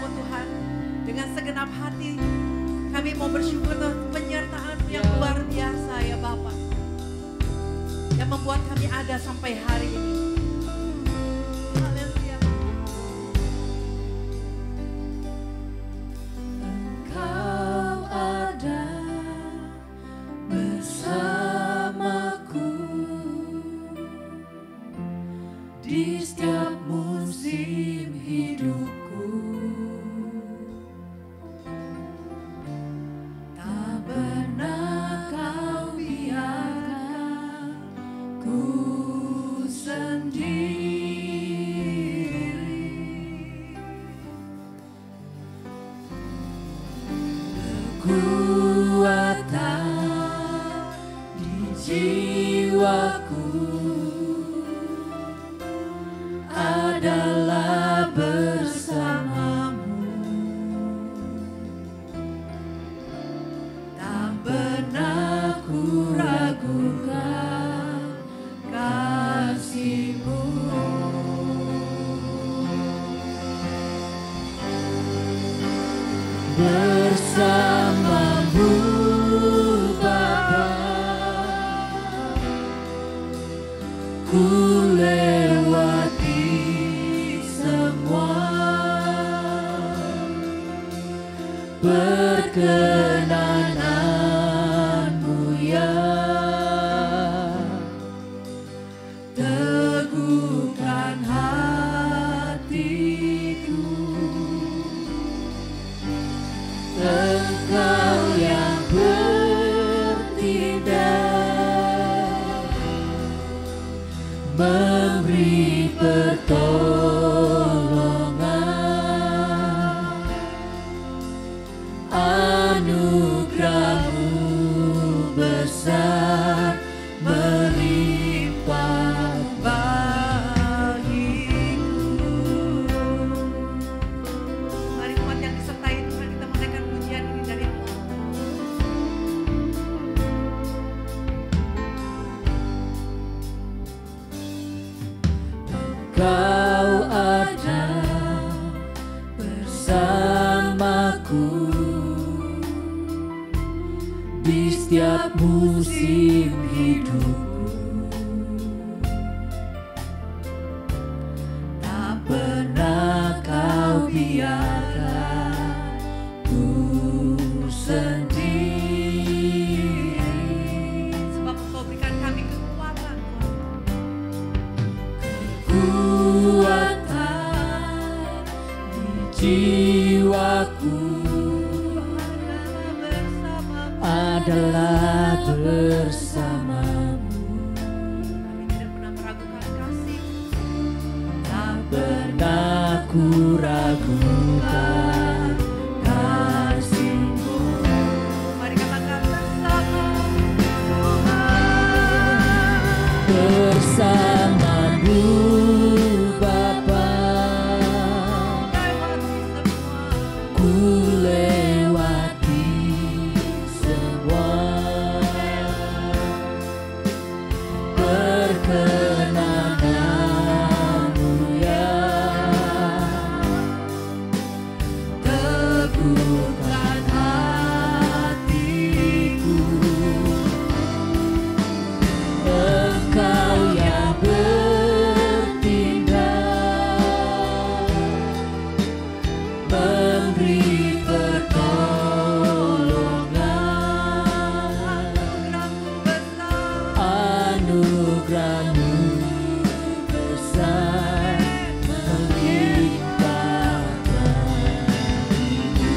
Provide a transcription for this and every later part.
kepadamu Tuhan. Dengan segenap hati kami mau bersyukur atas penyertaan-Mu yang luar biasa ya Bapa, yang membuat kami ada sampai hari ini. Haleluya. Engkau ada bersamaku di setiap musim hidupku. Tak pernah Kau biarkan ku sendiri. Kekuatan di jiwaku adalah bersamamu. Tak pernah ku ragukan kasih-Mu. Bersama-Mu Bapa, ku lewati semua. Perkenanan-Mu ya teguhkan hatiku. Engkau yang bertindak, memberi pertolongan. Anugerah-Mu besar melimpah bagiku. Mari umat yang disertai Tuhan, kita menaikkan pujian ini dari Allah. Kau ada bersamaku di setiap musim hidupku. Tak pernah Kau biarkan ku sendiri. Sebab Engkau berikan kami kekuatan Tuhan. Kekuatan di jiwaku adalah bersama-Mu. Kami tidak pernah meragukan kasih. Tak pernah ku ragukan kasih-Mu. Mari katakan bersama Tuhan. Bersama-Mu Bapa, ku lewati semua. Perkenanan-Mu ya teguhkan hatiku. Engkau yang bertindak, memberi pertolongan. Anugerah-Mu besar melimpah bagiku.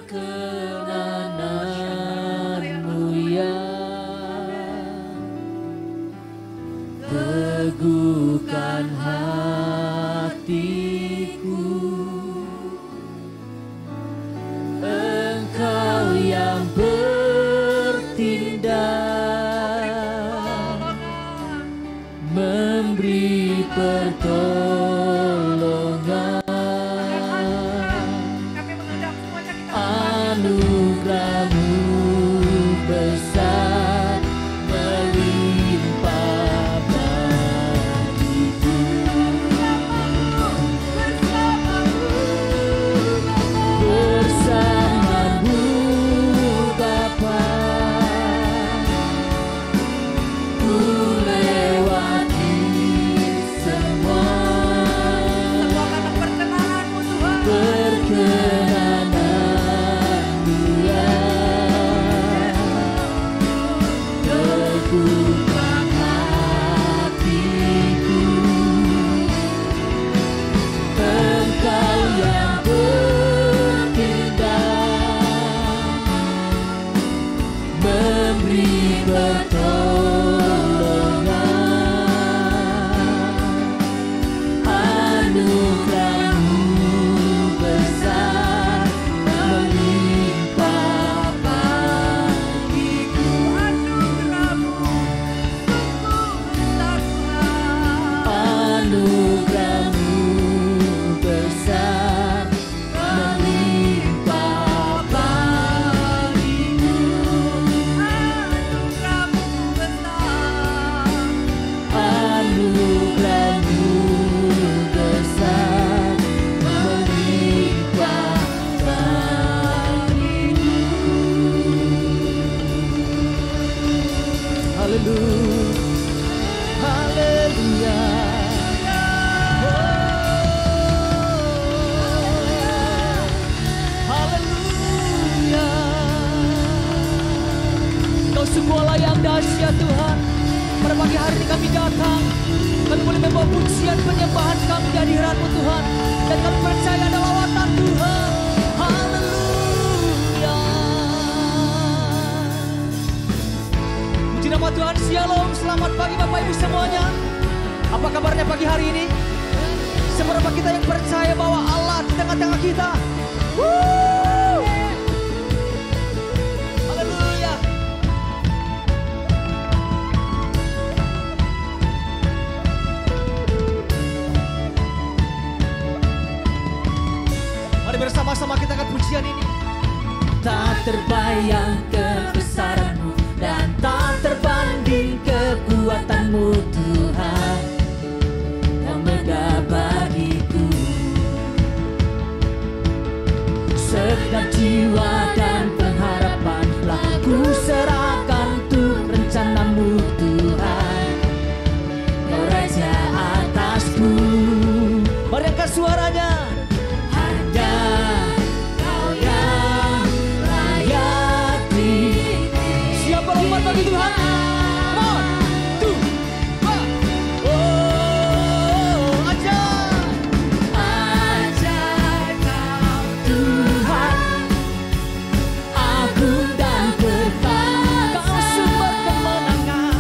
perkenananmu ya teguhkan hatiku. Engkau yang bertindak memberi pertolongan. Anugerahmu besar melimpah bagiku. Bersamamu Bapa ku lewati semua. Perkenananmu Tuhan. Perkenananmu ya teguhkan hatiku. Engkau yang bertindak memberi pertolongan. Anugerahmu besar melimpah bagiku. Anugerahmu besar melimpah bagiku. Anugerahmu besar melimpah bagiku. Haleluya, haleluya. Haleluya. Kau sungguhlah yang dahsyat Tuhan. Pada pagi hari ini kami datang, kami boleh membawa pujian penyembahan kami di hadirat-Mu Tuhan, dan kami percaya ada lawatan Tuhan. Haleluya. Puji nama Tuhan. Shalom, selamat pagi Bapak Ibu semuanya. Apa kabarnya pagi hari ini? Seberapa kita yang percaya bahwa Allah di tengah-tengah kita? Haleluya. Mari bersama-sama kita akan pujian ini. Tak terbayang kebesaran-Mu dan tak terbanding kekuatan-Mu Tuhan. Kau megah bagiku. Segenap jiwa dan pengharapan telah ku serahkan untuk rencana-Mu Tuhan. Kau Raja atasku. Mari angkat suaranya. Hanya Kau yang layak dipuji. Siapa umat bagi Tuhan? One, two, one. Oh, ajaib. Ajaib Kau Tuhan, agung dan berkat. Kau sumber kemenangan,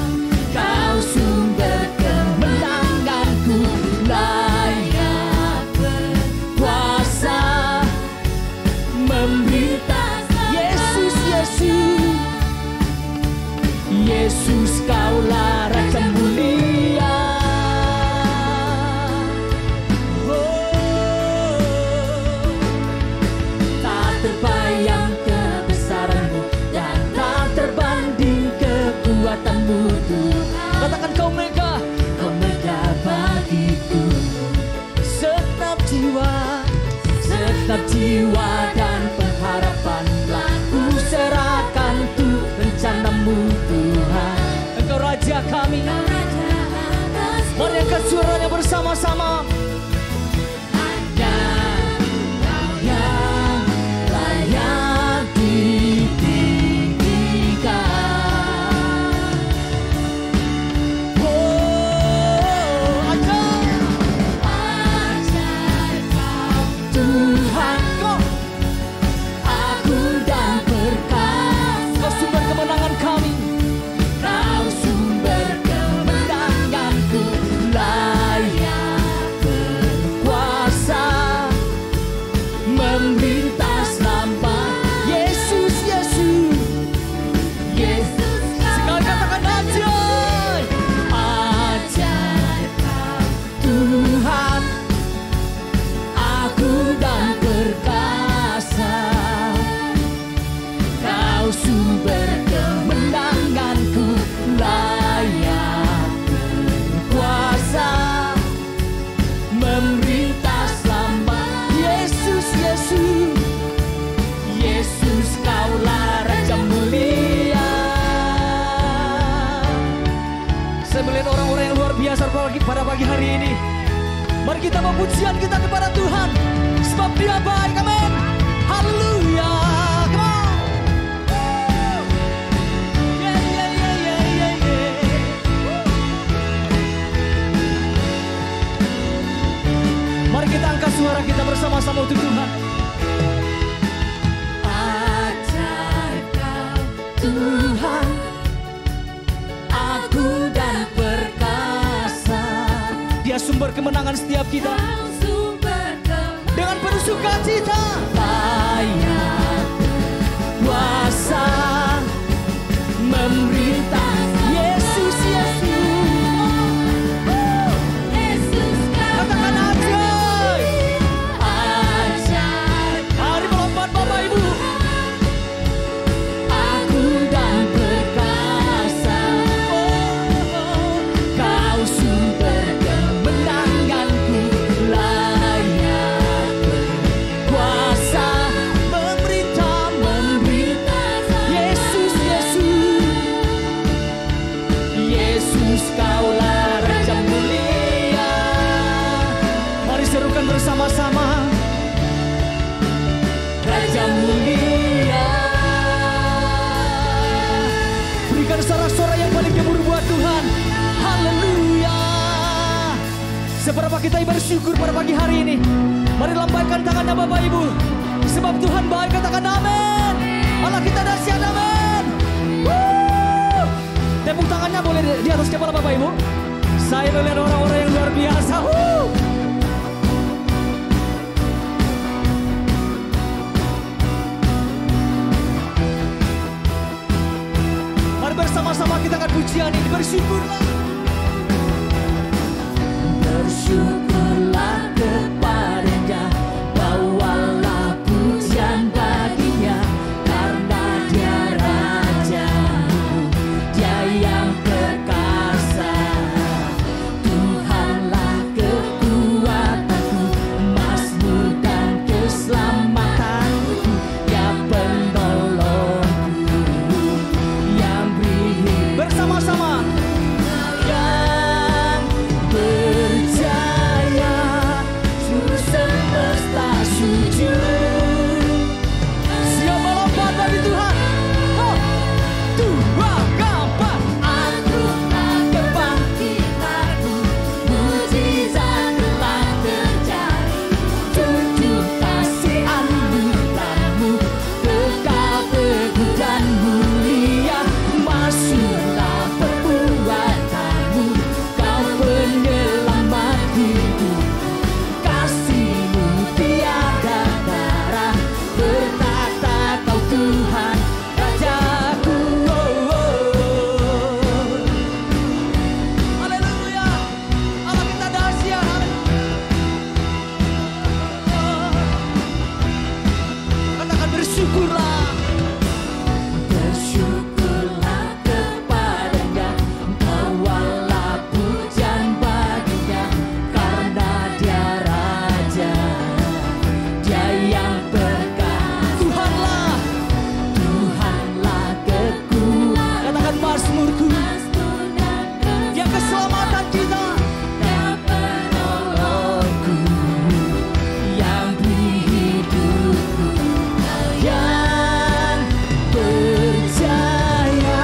Kau sumber kemenanganku. Layak berkuasa memberita. Yesus, Yesus, Yesus, Kaulah Raja mulia. Oh, tak terbayang kebesaran-Mu dan tak terbanding kekuatan-Mu Tuhan. Katakan Kau megah, Kau megah bagiku. Segenap jiwa dan pengharapan telah ku serahkan untuk rencana-Mu Tuhan. Engkau Raja kami. Mari angkat suaranya bersama-sama. Hanya Kau yang layak ditinggikan. Oh, ajaib. Ajaib Kau Tuhan. kita bawa pujian kita kepada Tuhan. Sebab Dia baik, amin. Haleluya. Come on. Yeah, yeah, yeah, yeah, yeah, yeah. Mari kita angkat suara kita bersama-sama untuk Tuhan. Ajaib Kau Tuhan, agung dan perkasa. Dia sumber kemenangan setiap kita. Kau sumber Dengan penuh sukacita. kebayang kuasa memerintah. Yesus, Yesus, Yesus Kau Katakan ajaib. ajaib. Mari melompat Bapak Ibu. Agung dan perkasa, Kau sumber kemenanganku, layak berkuasa memerintah. Yesus, Yesus, Yesus, Kaulah Raja mulia. Mari serukan bersama-sama. Raja mulia. Berikan sorak-sorai yang paling gemuruh buat Tuhan. Haleluya. Seberapa kita bersyukur pada pagi hari ini. Mari lambaikan tangannya Bapak Ibu. Sebab Tuhan baik, katakan amin. Allah kita dahsyat, amin. Woo. Tepuk tangannya boleh di atas kepala Bapak Ibu. Saya melihat orang-orang yang luar biasa. Woo. Mari bersama-sama kita akan pujian ini. Bersyukurlah. Bersyukurlah kepada-Nya, bawalah pujian bagi-Nya, karena Dia Raja-Mu, Dia yang perkasa. Tuhanlah kekuatanku, emasmu dan keselamatanku, Dia penolongku, yang beri hidup. Bersama-sama. Yang berjaya, seluruh semesta sujud. Siapa lompat bagi Tuhan? Oh, dua, empat. Agunglah kebangkitanmu, mujizat telah terjadi. Tunjuk kasih anugerah-Mu, kekal teguh dan mulia. Masyurlah perbuatan-Mu, Kau penyelamat hidup. Kasih-Mu tiada tara, bertata Kau Tuhan Rajaku. Haleluya. Allah kita dahsyat. Katakan bersyukurlah. Bersyukurlah kepada-Nya, bawalah pujian bagi-Nya, karena Dia Raja, Dia yang perkasa. Tuhanlah. Tuhanlah kekuatan, Katakan Mazmurku. Yang keselamatan kita. Dia penolongku, yang beri hidupku. Yang berjaya,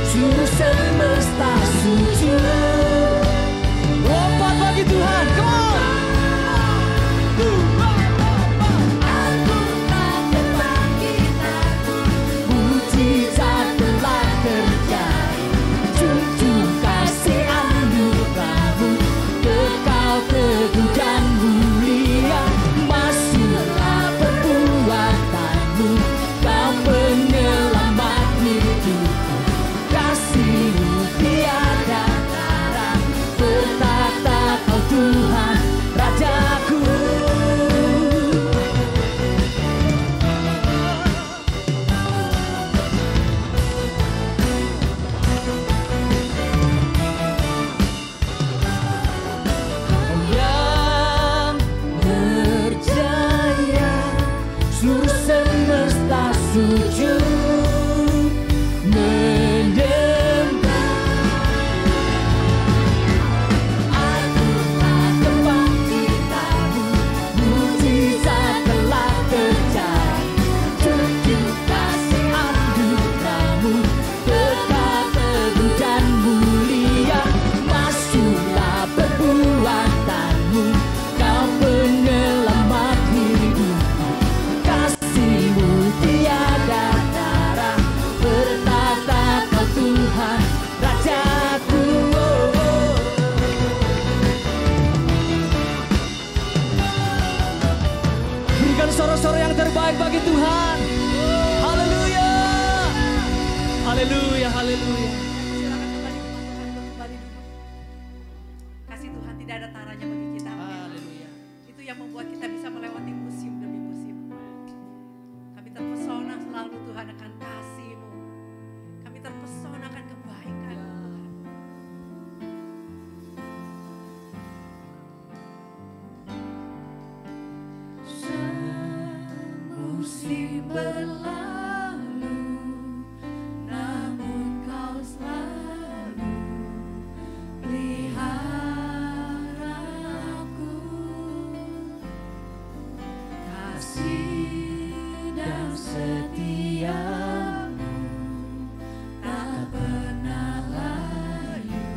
seluruh semesta sujud. Lompat bagi Tuhan. Come on. Agunglah kebangkitanmu, mujizat telah terjadi. Junjung kasih anugerah-Mu, kekal teguh dan mulia. Masyurlah perbuatan-Mu, Kau penyelamat hidupku. Kasih-Mu tiada tara, bertata Kau Tuhan Rajaku. Yang berjaya, seluruh semesta sujud menyembah. Agunglah kebangkitanmu, Haleluya. Silakan kembali ke Tuhan, kembali duduk. Kasih Tuhan tidak ada taranya bagi kita. Haleluya. Itu yang membuat kita bisa melewati musim demi musim. Kami terpesona selalu Tuhan akan kasih-Mu. Kami terpesona akan kebaikan Tuhan. Musim berlalu, namun Kau selalu pelihara aku. Kasih dan setia-Mu tak pernah layu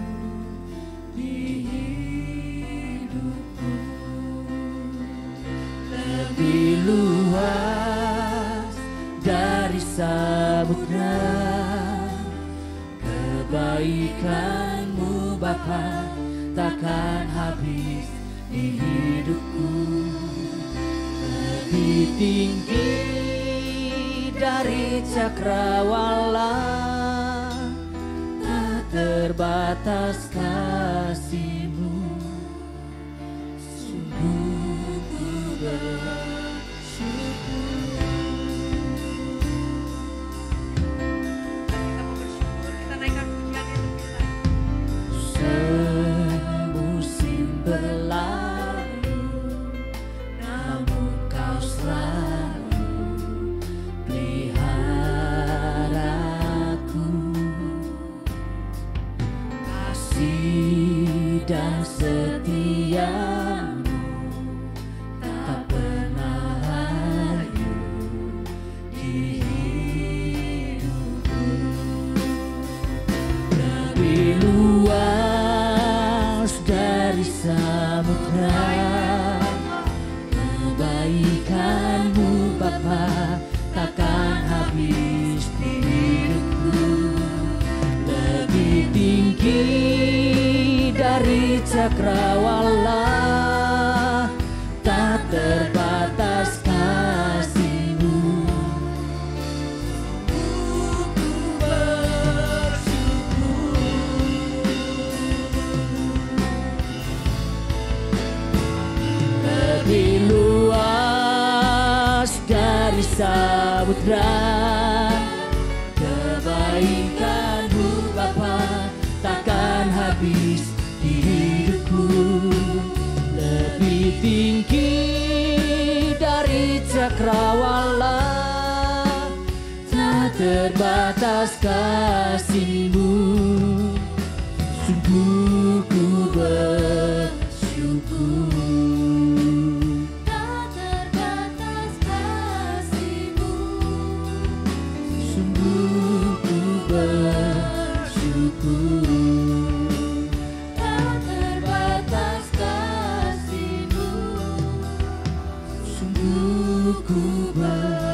di hidupku. Lebih luas dari samudra, kebaikan-Mu Bapa takkan habis di hidupku. Lebih tinggi dari cakrawala, tak terbatas kasih-Mu. Sungguh ku Kita mau bersyukur, kita naikkan pujian itu kita. Semusim berlalu, namun Kau selalu pelihara aku. Kasih dan setia-Mu tak pernah layu di hidupku. Lebih luas dari samudra, kebaikan-Mu Bapa takkan habis di hidupku. Lebih tinggi dari cakrawala, tak terbatas kasih-Mu. Lebih luas dari samudra, kebaikan-Mu Bapa takkan habis di hidupku. Lebih tinggi dari cakrawala, tak terbatas kasih-Mu. Sungguh ku bersyukur. Tak terbatas kasih-Mu. Sungguh ku bersyukur. Tak terbatas kasih-Mu. Sungguh ku bersyukur.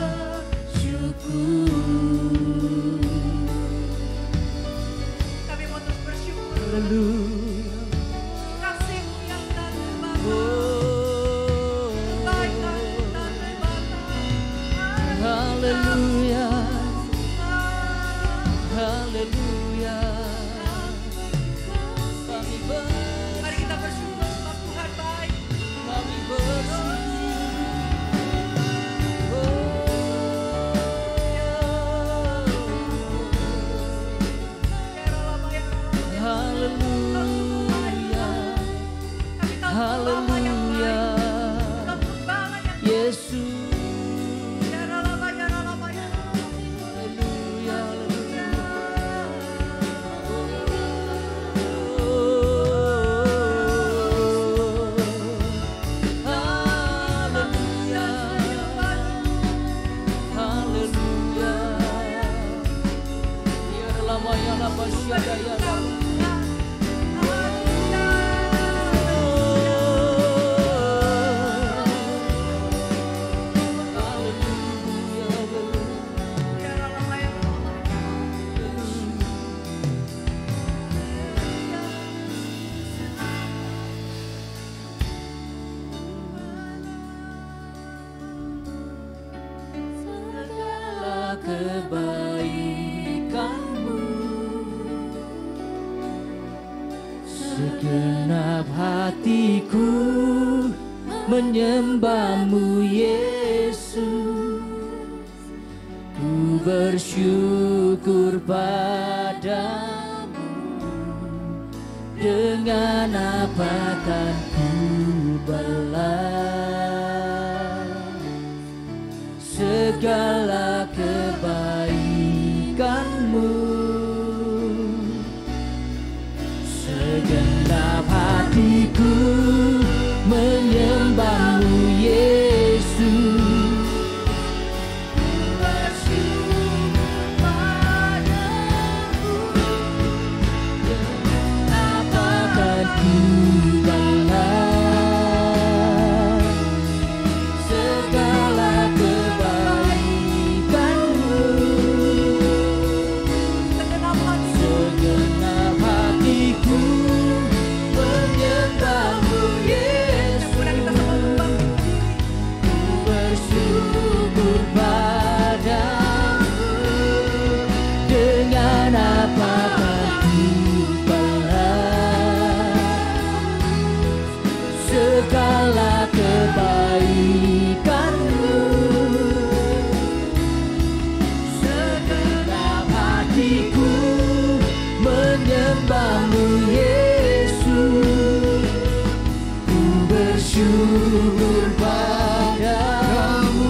Kami mau terus bersyukur. Haleluya. Kasih-Mu yang tak terbatas. Kebaikan-Mu tak terbatas. Haleluya. Haleluya. Kami Mari kita bersyukur sebab Tuhan baik. bersyukur. Haleluya. Kami tahu Bapa yang Haleluya. baik. Gembala yang Yesus. Haleluya. Haleluya. Haleluya. Haleluya. Ya lama ya lama syada ya lama. Segala kebaikan-Mu Segenap hatiku menyembah-Mu Yesus. Ku bersyukur padamu. Dengan apa kan ku balas segala kebaikan-Mu. Segenap hatiku menyembah-Mu Yesus. Segala kebaikan-Mu, segenap hatiku menyembah-Mu Yesus. Ku bersyukur padamu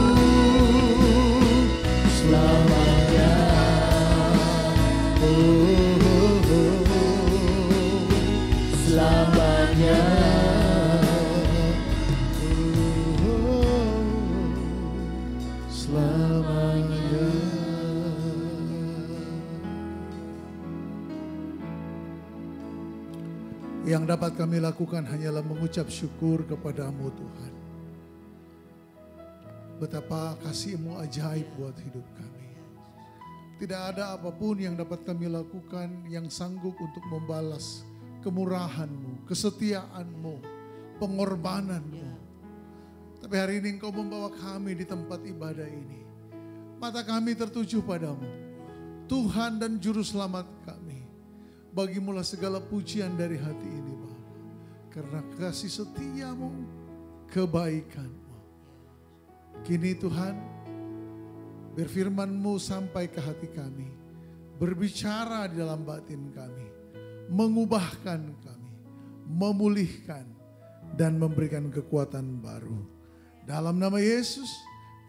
selamanya. Selamanya. Yang dapat kami lakukan hanyalah mengucap syukur kepada-Mu Tuhan. Betapa kasih-Mu ajaib buat hidup kami. Tidak ada apapun yang dapat kami lakukan yang sanggup untuk membalas kemurahan-Mu, kesetiaan-Mu, pengorbanan-Mu. Tapi hari ini Engkau membawa kami di tempat ibadah ini. Mata kami tertuju padamu, Tuhan dan Juru Selamat kami. Bagimulah segala pujian dari hati ini Bapa. Karena kasih setia-Mu, kebaikan-Mu. Kini Tuhan, berfirman-Mu sampai ke hati kami. Berbicara di dalam batin kami. Mengubahkan kami. Memulihkan. Dan memberikan kekuatan baru. Dalam nama Yesus,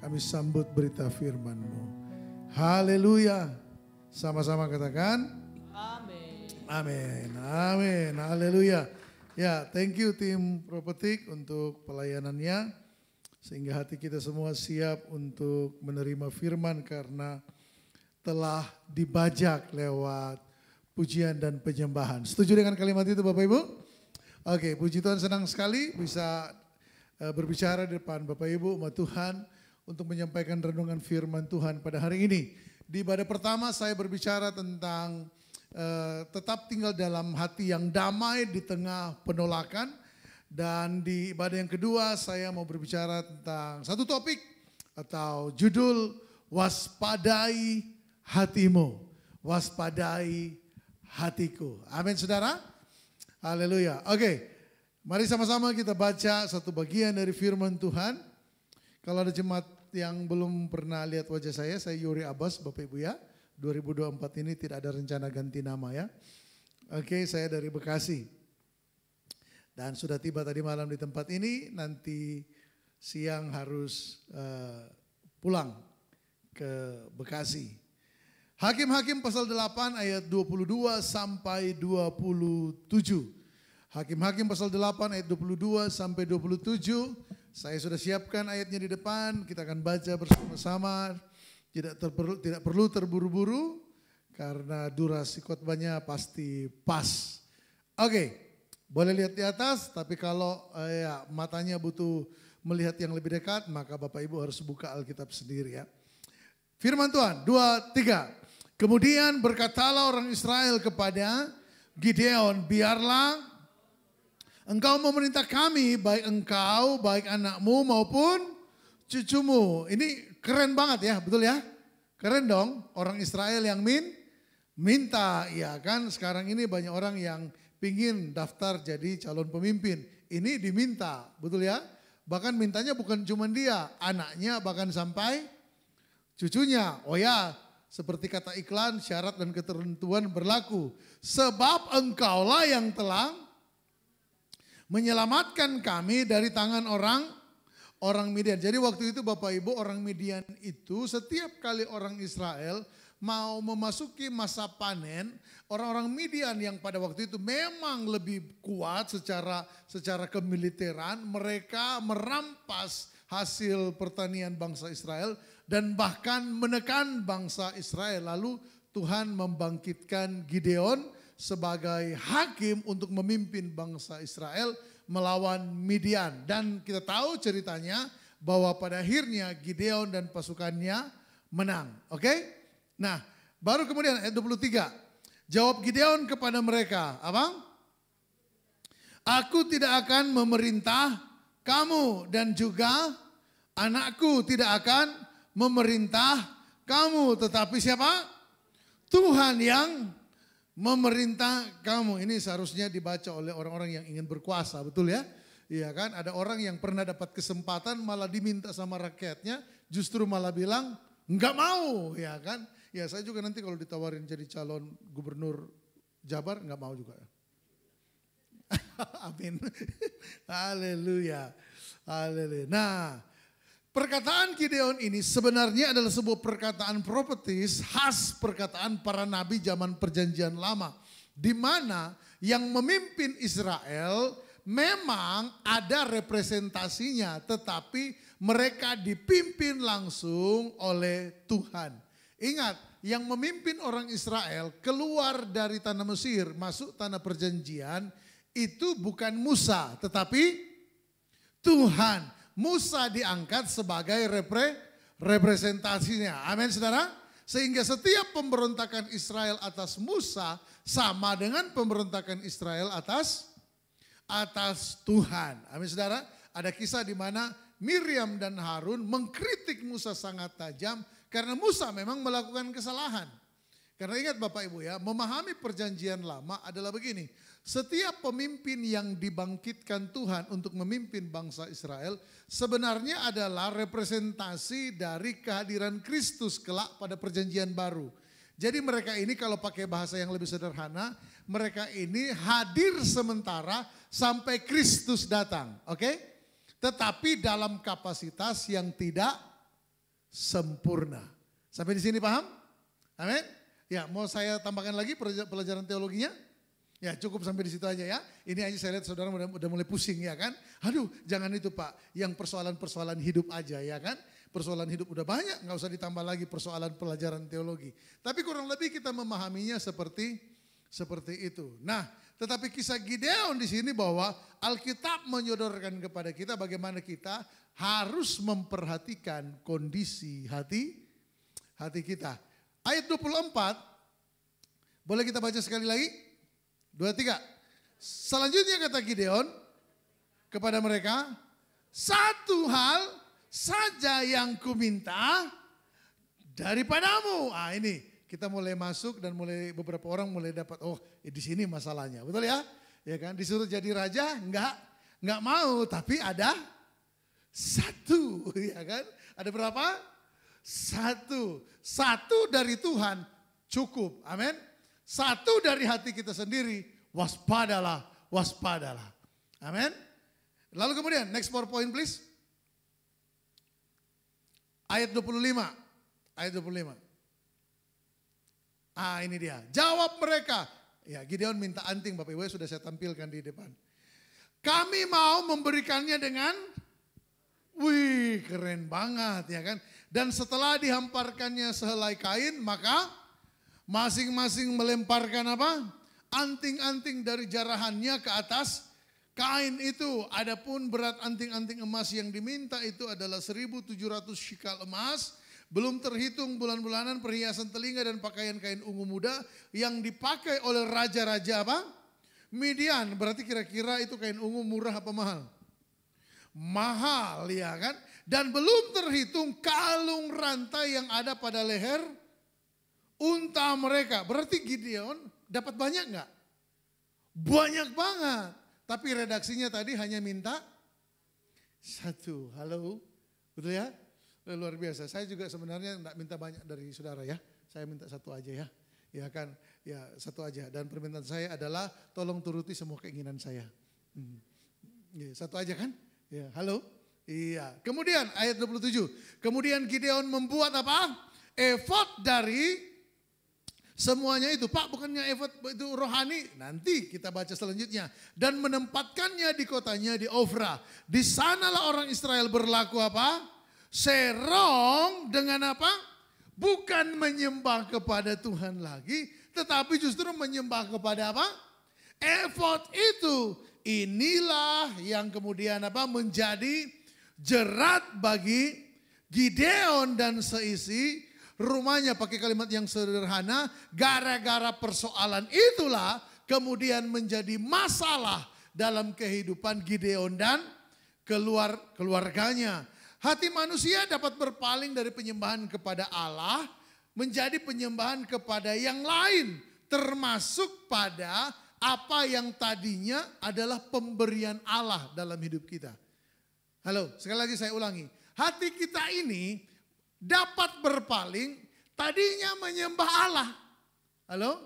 kami sambut berita firman-Mu. Haleluya. Sama-sama katakan. Amin, amin, haleluya. Ya, thank you tim Prophetic untuk pelayanannya. Sehingga hati kita semua siap untuk menerima firman karena telah dibajak lewat pujian dan penyembahan. Setuju dengan kalimat itu Bapak Ibu? Oke, puji Tuhan, senang sekali bisa berbicara di depan Bapak Ibu umat Tuhan untuk menyampaikan renungan firman Tuhan pada hari ini. Di ibadah pertama saya berbicara tentang tetap tinggal dalam hati yang damai di tengah penolakan. Dan di ibadah yang kedua saya mau berbicara tentang satu topik atau judul waspadai hatimu, waspadai hatiku. Amin saudara. Haleluya. Oke, mari sama-sama kita baca satu bagian dari firman Tuhan. Kalau ada jemaat yang belum pernah lihat wajah saya Yuri Abbas Bapak Ibu ya. 2024 ini tidak ada rencana ganti nama ya. Oke, saya dari Bekasi. Dan sudah tiba tadi malam di tempat ini, nanti siang harus pulang ke Bekasi. Hakim-Hakim pasal 8 ayat 22 sampai 27. Hakim-Hakim pasal 8 ayat 22 sampai 27. Saya sudah siapkan ayatnya di depan, kita akan baca bersama-sama. Tidak perlu terburu-buru karena durasi khotbahnya pasti pas. Oke, boleh lihat di atas, tapi kalau matanya butuh melihat yang lebih dekat, maka Bapak Ibu harus buka Alkitab sendiri ya. Firman Tuhan, 2, 3. Kemudian berkatalah orang Israel kepada Gideon, biarlah engkau memerintah kami, baik engkau, baik anakmu maupun cucumu. Ini keren banget ya, betul ya? Keren dong, orang Israel yang minta, ya kan? Sekarang ini banyak orang yang pingin daftar jadi calon pemimpin. Ini diminta, betul ya? Bahkan mintanya bukan cuma dia, anaknya bahkan sampai cucunya. Oh ya, seperti kata iklan, syarat dan ketentuan berlaku. Sebab engkaulah yang telah menyelamatkan kami dari tangan orang Midian. Jadi waktu itu Bapak Ibu, orang Midian itu setiap kali orang Israel mau memasuki masa panen, orang-orang Midian yang pada waktu itu memang lebih kuat secara kemiliteran, mereka merampas hasil pertanian bangsa Israel dan bahkan menekan bangsa Israel. Lalu Tuhan membangkitkan Gideon sebagai hakim untuk memimpin bangsa Israel melawan Midian. Dan kita tahu ceritanya bahwa pada akhirnya Gideon dan pasukannya menang. Oke? Nah, baru kemudian ayat 23. Jawab Gideon kepada mereka, apa? Aku tidak akan memerintah kamu dan juga anakku tidak akan memerintah kamu. Tetapi siapa? Tuhan yang memerintah kamu. Ini seharusnya dibaca oleh orang-orang yang ingin berkuasa, betul ya? Iya kan? Ada orang yang pernah dapat kesempatan malah diminta sama rakyatnya, justru malah bilang enggak mau, ya kan? Ya saya juga nanti kalau ditawarin jadi calon gubernur Jabar enggak mau juga. Amin. Haleluya. Haleluya. Nah, perkataan Gideon ini sebenarnya adalah sebuah perkataan profetis khas perkataan para nabi zaman perjanjian lama. Di mana yang memimpin Israel memang ada representasinya, tetapi mereka dipimpin langsung oleh Tuhan. Ingat, yang memimpin orang Israel keluar dari tanah Mesir, masuk tanah perjanjian, itu bukan Musa, tetapi Tuhan. Musa diangkat sebagai representasinya. Amin saudara. Sehingga setiap pemberontakan Israel atas Musa sama dengan pemberontakan Israel atas Tuhan. Amin saudara. Ada kisah di mana Miriam dan Harun mengkritik Musa sangat tajam karena Musa memang melakukan kesalahan. Karena ingat Bapak Ibu ya, memahami perjanjian lama adalah begini. Setiap pemimpin yang dibangkitkan Tuhan untuk memimpin bangsa Israel sebenarnya adalah representasi dari kehadiran Kristus kelak pada perjanjian baru. Jadi mereka ini kalau pakai bahasa yang lebih sederhana, mereka ini hadir sementara sampai Kristus datang. Oke? Tetapi dalam kapasitas yang tidak sempurna. Sampai di sini paham? Amin? Ya, mau saya tambahkan lagi pelajaran teologinya? Ya cukup sampai di situ aja ya. Ini aja saya lihat saudara udah mulai pusing ya kan. Aduh jangan itu Pak, yang persoalan-persoalan hidup aja ya kan. Persoalan hidup udah banyak, gak usah ditambah lagi persoalan pelajaran teologi. Tapi kurang lebih kita memahaminya seperti itu. Nah, tetapi kisah Gideon di sini bahwa Alkitab menyodorkan kepada kita bagaimana kita harus memperhatikan kondisi hati kita. Ayat 24, boleh kita baca sekali lagi? 23. Selanjutnya kata Gideon kepada mereka, satu hal saja yang kuminta daripadamu. Ah ini kita mulai masuk dan mulai beberapa orang mulai dapat di sini masalahnya, betul ya? Ya kan, disuruh jadi raja enggak mau, tapi ada satu, ya kan? Ada berapa? Satu dari Tuhan cukup, amin. Satu dari hati kita sendiri, waspadalah. Amin. Lalu kemudian, next PowerPoint please. Ayat 25. Ah ini dia, jawab mereka. Ya Gideon minta anting Bapak Ibu sudah saya tampilkan di depan. Kami mau memberikannya dengan, wih keren banget ya kan. Dan setelah dihamparkannya sehelai kain maka masing-masing melemparkan apa? Anting-anting dari jarahannya ke atas kain itu. Adapun berat anting-anting emas yang diminta itu adalah 1.700 shikal emas. Belum terhitung bulan-bulanan, perhiasan telinga dan pakaian kain ungu muda yang dipakai oleh raja-raja apa? Midian. Berarti kira-kira itu kain ungu murah apa mahal? Mahal ya kan? Dan belum terhitung kalung rantai yang ada pada leher unta mereka. Berarti Gideon dapat banyak enggak? Banyak banget. Tapi redaksinya tadi hanya minta satu. Halo, betul ya? Luar biasa. Saya juga sebenarnya enggak minta banyak dari saudara ya. Saya minta satu aja ya. Ya kan, ya satu aja. Dan permintaan saya adalah tolong turuti semua keinginan saya. Ya, satu aja kan? Ya, halo? Iya. Kemudian ayat 27. Kemudian Gideon membuat apa? Efod dari semuanya itu. Pak, bukannya efod itu rohani? Nanti kita baca selanjutnya. Dan menempatkannya di kotanya di Ofra. Di sanalah orang Israel berlaku apa? Serong dengan apa? Bukan menyembah kepada Tuhan lagi. Tetapi justru menyembah kepada apa? Efod itu. Inilah yang kemudian apa? Menjadi jerat bagi Gideon dan seisi rumahnya. Pakai kalimat yang sederhana, gara-gara persoalan itulah kemudian menjadi masalah dalam kehidupan Gideon dan keluarganya. Hati manusia dapat berpaling dari penyembahan kepada Allah menjadi penyembahan kepada yang lain, termasuk pada apa yang tadinya adalah pemberian Allah dalam hidup kita. Halo, sekali lagi saya ulangi. Hati kita ini dapat berpaling, tadinya menyembah Allah. Halo?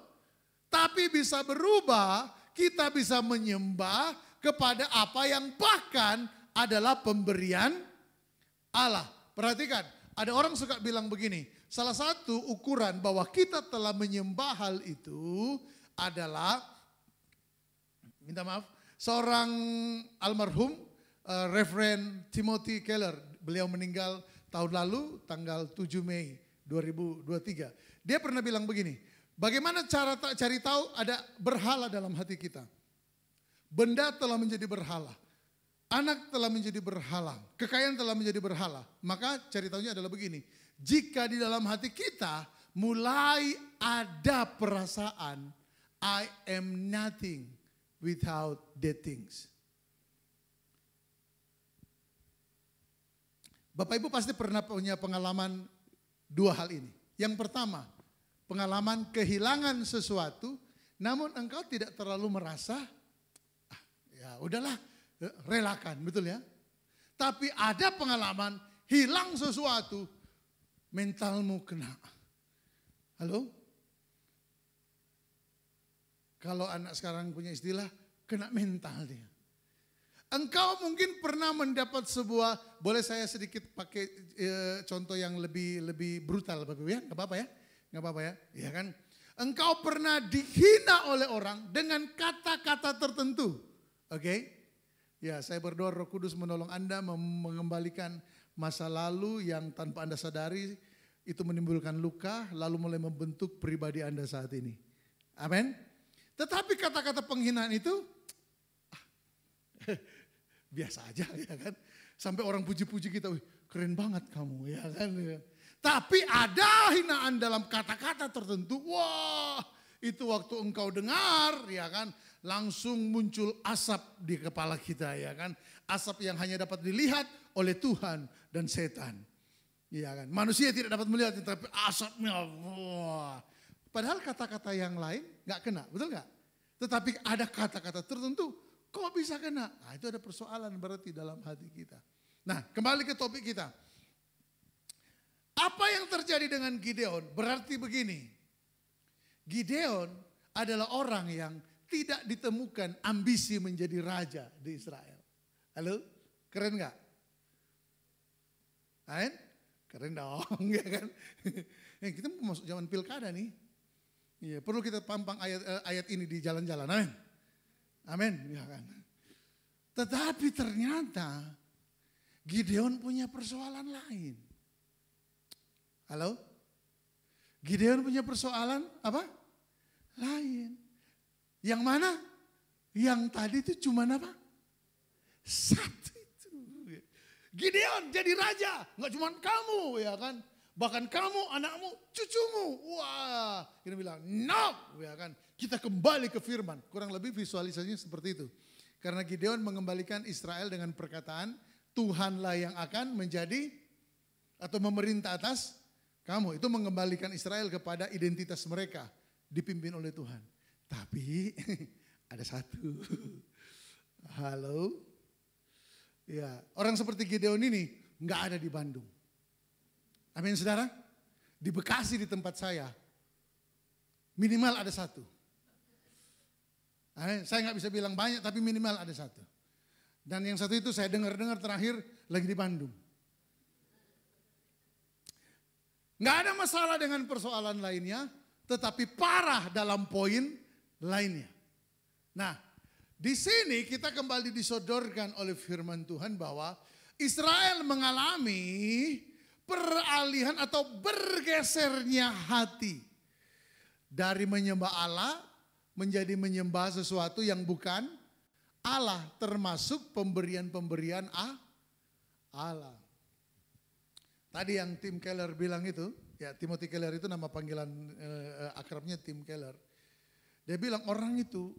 Tapi bisa berubah, kita bisa menyembah kepada apa yang bahkan adalah pemberian Allah. Perhatikan, ada orang suka bilang begini, salah satu ukuran bahwa kita telah menyembah hal itu adalah, minta maaf, seorang almarhum Reverend Timothy Keller, beliau meninggal tahun lalu tanggal 7 Mei 2023. Dia pernah bilang begini, bagaimana cara cari tahu ada berhala dalam hati kita? Benda telah menjadi berhala, anak telah menjadi berhala, kekayaan telah menjadi berhala. Maka cari tahunya adalah begini, jika di dalam hati kita mulai ada perasaan I am nothing without the things. Bapak Ibu pasti pernah punya pengalaman dua hal ini. Yang pertama, pengalaman kehilangan sesuatu, namun engkau tidak terlalu merasa, ya udahlah, relakan, betul ya. Tapi ada pengalaman hilang sesuatu, mentalmu kena. Halo? Kalau anak sekarang punya istilah, kena mental dia. Engkau mungkin pernah mendapat sebuah, boleh saya sedikit pakai contoh yang lebih brutal Bapak Ibu ya, nggak apa-apa ya, nggak apa-apa ya, ya kan? Engkau pernah dihina oleh orang dengan kata-kata tertentu, oke? Ya, saya berdoa Roh Kudus menolong Anda mengembalikan masa lalu yang tanpa Anda sadari itu menimbulkan luka, lalu mulai membentuk pribadi Anda saat ini. Amin. Tetapi kata-kata penghinaan itu biasa aja ya kan. Sampai orang puji-puji kita, wih keren banget kamu ya kan. Tapi ada hinaan dalam kata-kata tertentu, wah itu waktu engkau dengar ya kan. Langsung muncul asap di kepala kita ya kan. Asap yang hanya dapat dilihat oleh Tuhan dan setan. Ya kan. Manusia tidak dapat melihat tapi asapnya wah. Padahal kata-kata yang lain gak kena, betul gak? Tetapi ada kata-kata tertentu, kok bisa kena? Nah, itu ada persoalan berarti dalam hati kita. Nah, kembali ke topik kita. Apa yang terjadi dengan Gideon? Berarti begini. Gideon adalah orang yang tidak ditemukan ambisi menjadi raja di Israel. Halo? Keren gak? Ain? Keren dong, ya kan? Kita masuk zaman pilkada nih. Iya, perlu kita pampang ayat ini di jalan-jalan. Amin. Amin, ya kan. Tetapi ternyata Gideon punya persoalan lain. Halo? Gideon punya persoalan apa? Lain. Yang mana? Yang tadi itu cuma apa? Satu itu. Gideon jadi raja, nggak cuma kamu ya kan? Bahkan kamu, anakmu, cucumu. Wah, kita bilang, no. Ya kan? Kita kembali ke firman. Kurang lebih visualisasinya seperti itu. Karena Gideon mengembalikan Israel dengan perkataan, Tuhanlah yang akan menjadi atau memerintah atas kamu. Itu mengembalikan Israel kepada identitas mereka. Dipimpin oleh Tuhan. Tapi ada satu. Halo. Ya, orang seperti Gideon ini nggak ada di Bandung. Amin saudara. Di Bekasi di tempat saya minimal ada satu. Saya nggak bisa bilang banyak tapi minimal ada satu. Dan yang satu itu saya dengar terakhir lagi di Bandung. Nggak ada masalah dengan persoalan lainnya, tetapi parah dalam poin lainnya. Nah, di sini kita kembali disodorkan oleh firman Tuhan bahwa Israel mengalami peralihan atau bergesernya hati dari menyembah Allah menjadi menyembah sesuatu yang bukan Allah, termasuk pemberian-pemberian Allah. Tadi yang Tim Keller bilang itu, ya Timothy Keller itu nama panggilan akrabnya Tim Keller. Dia bilang orang itu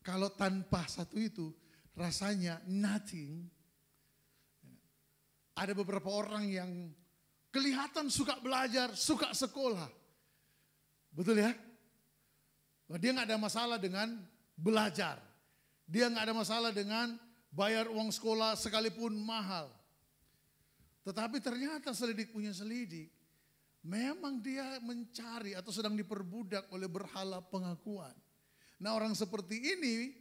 kalau tanpa satu itu rasanya nothing. Ada beberapa orang yang kelihatan suka belajar, suka sekolah. Betul ya? Dia nggak ada masalah dengan belajar. Dia nggak ada masalah dengan bayar uang sekolah sekalipun mahal. Tetapi ternyata selidik punya selidik. Memang dia mencari atau sedang diperbudak oleh berhala pengakuan. Nah orang seperti ini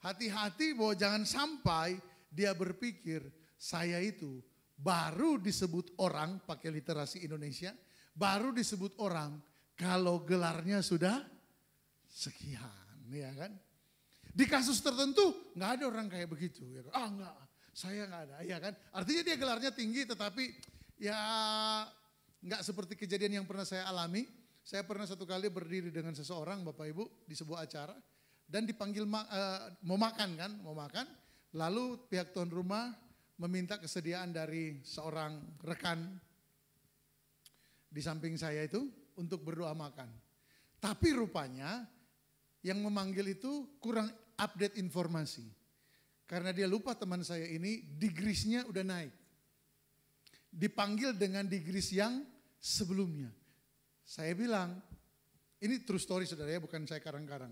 hati-hati bahwa jangan sampai dia berpikir saya itu baru disebut orang, pakai literasi Indonesia, baru disebut orang kalau gelarnya sudah sekian, ya kan? Di kasus tertentu nggak ada orang kayak begitu, ya kan? Enggak, saya nggak ada, ya kan? Artinya dia gelarnya tinggi, tetapi ya nggak seperti kejadian yang pernah saya alami. Saya pernah satu kali berdiri dengan seseorang, Bapak Ibu, di sebuah acara dan dipanggil mau makan, lalu pihak tuan rumah meminta kesediaan dari seorang rekan di samping saya itu untuk berdoa makan. Tapi rupanya yang memanggil itu kurang update informasi. Karena dia lupa teman saya ini digrisnya udah naik. Dipanggil dengan digris yang sebelumnya. Saya bilang, ini true story saudara ya, bukan saya karang-karang.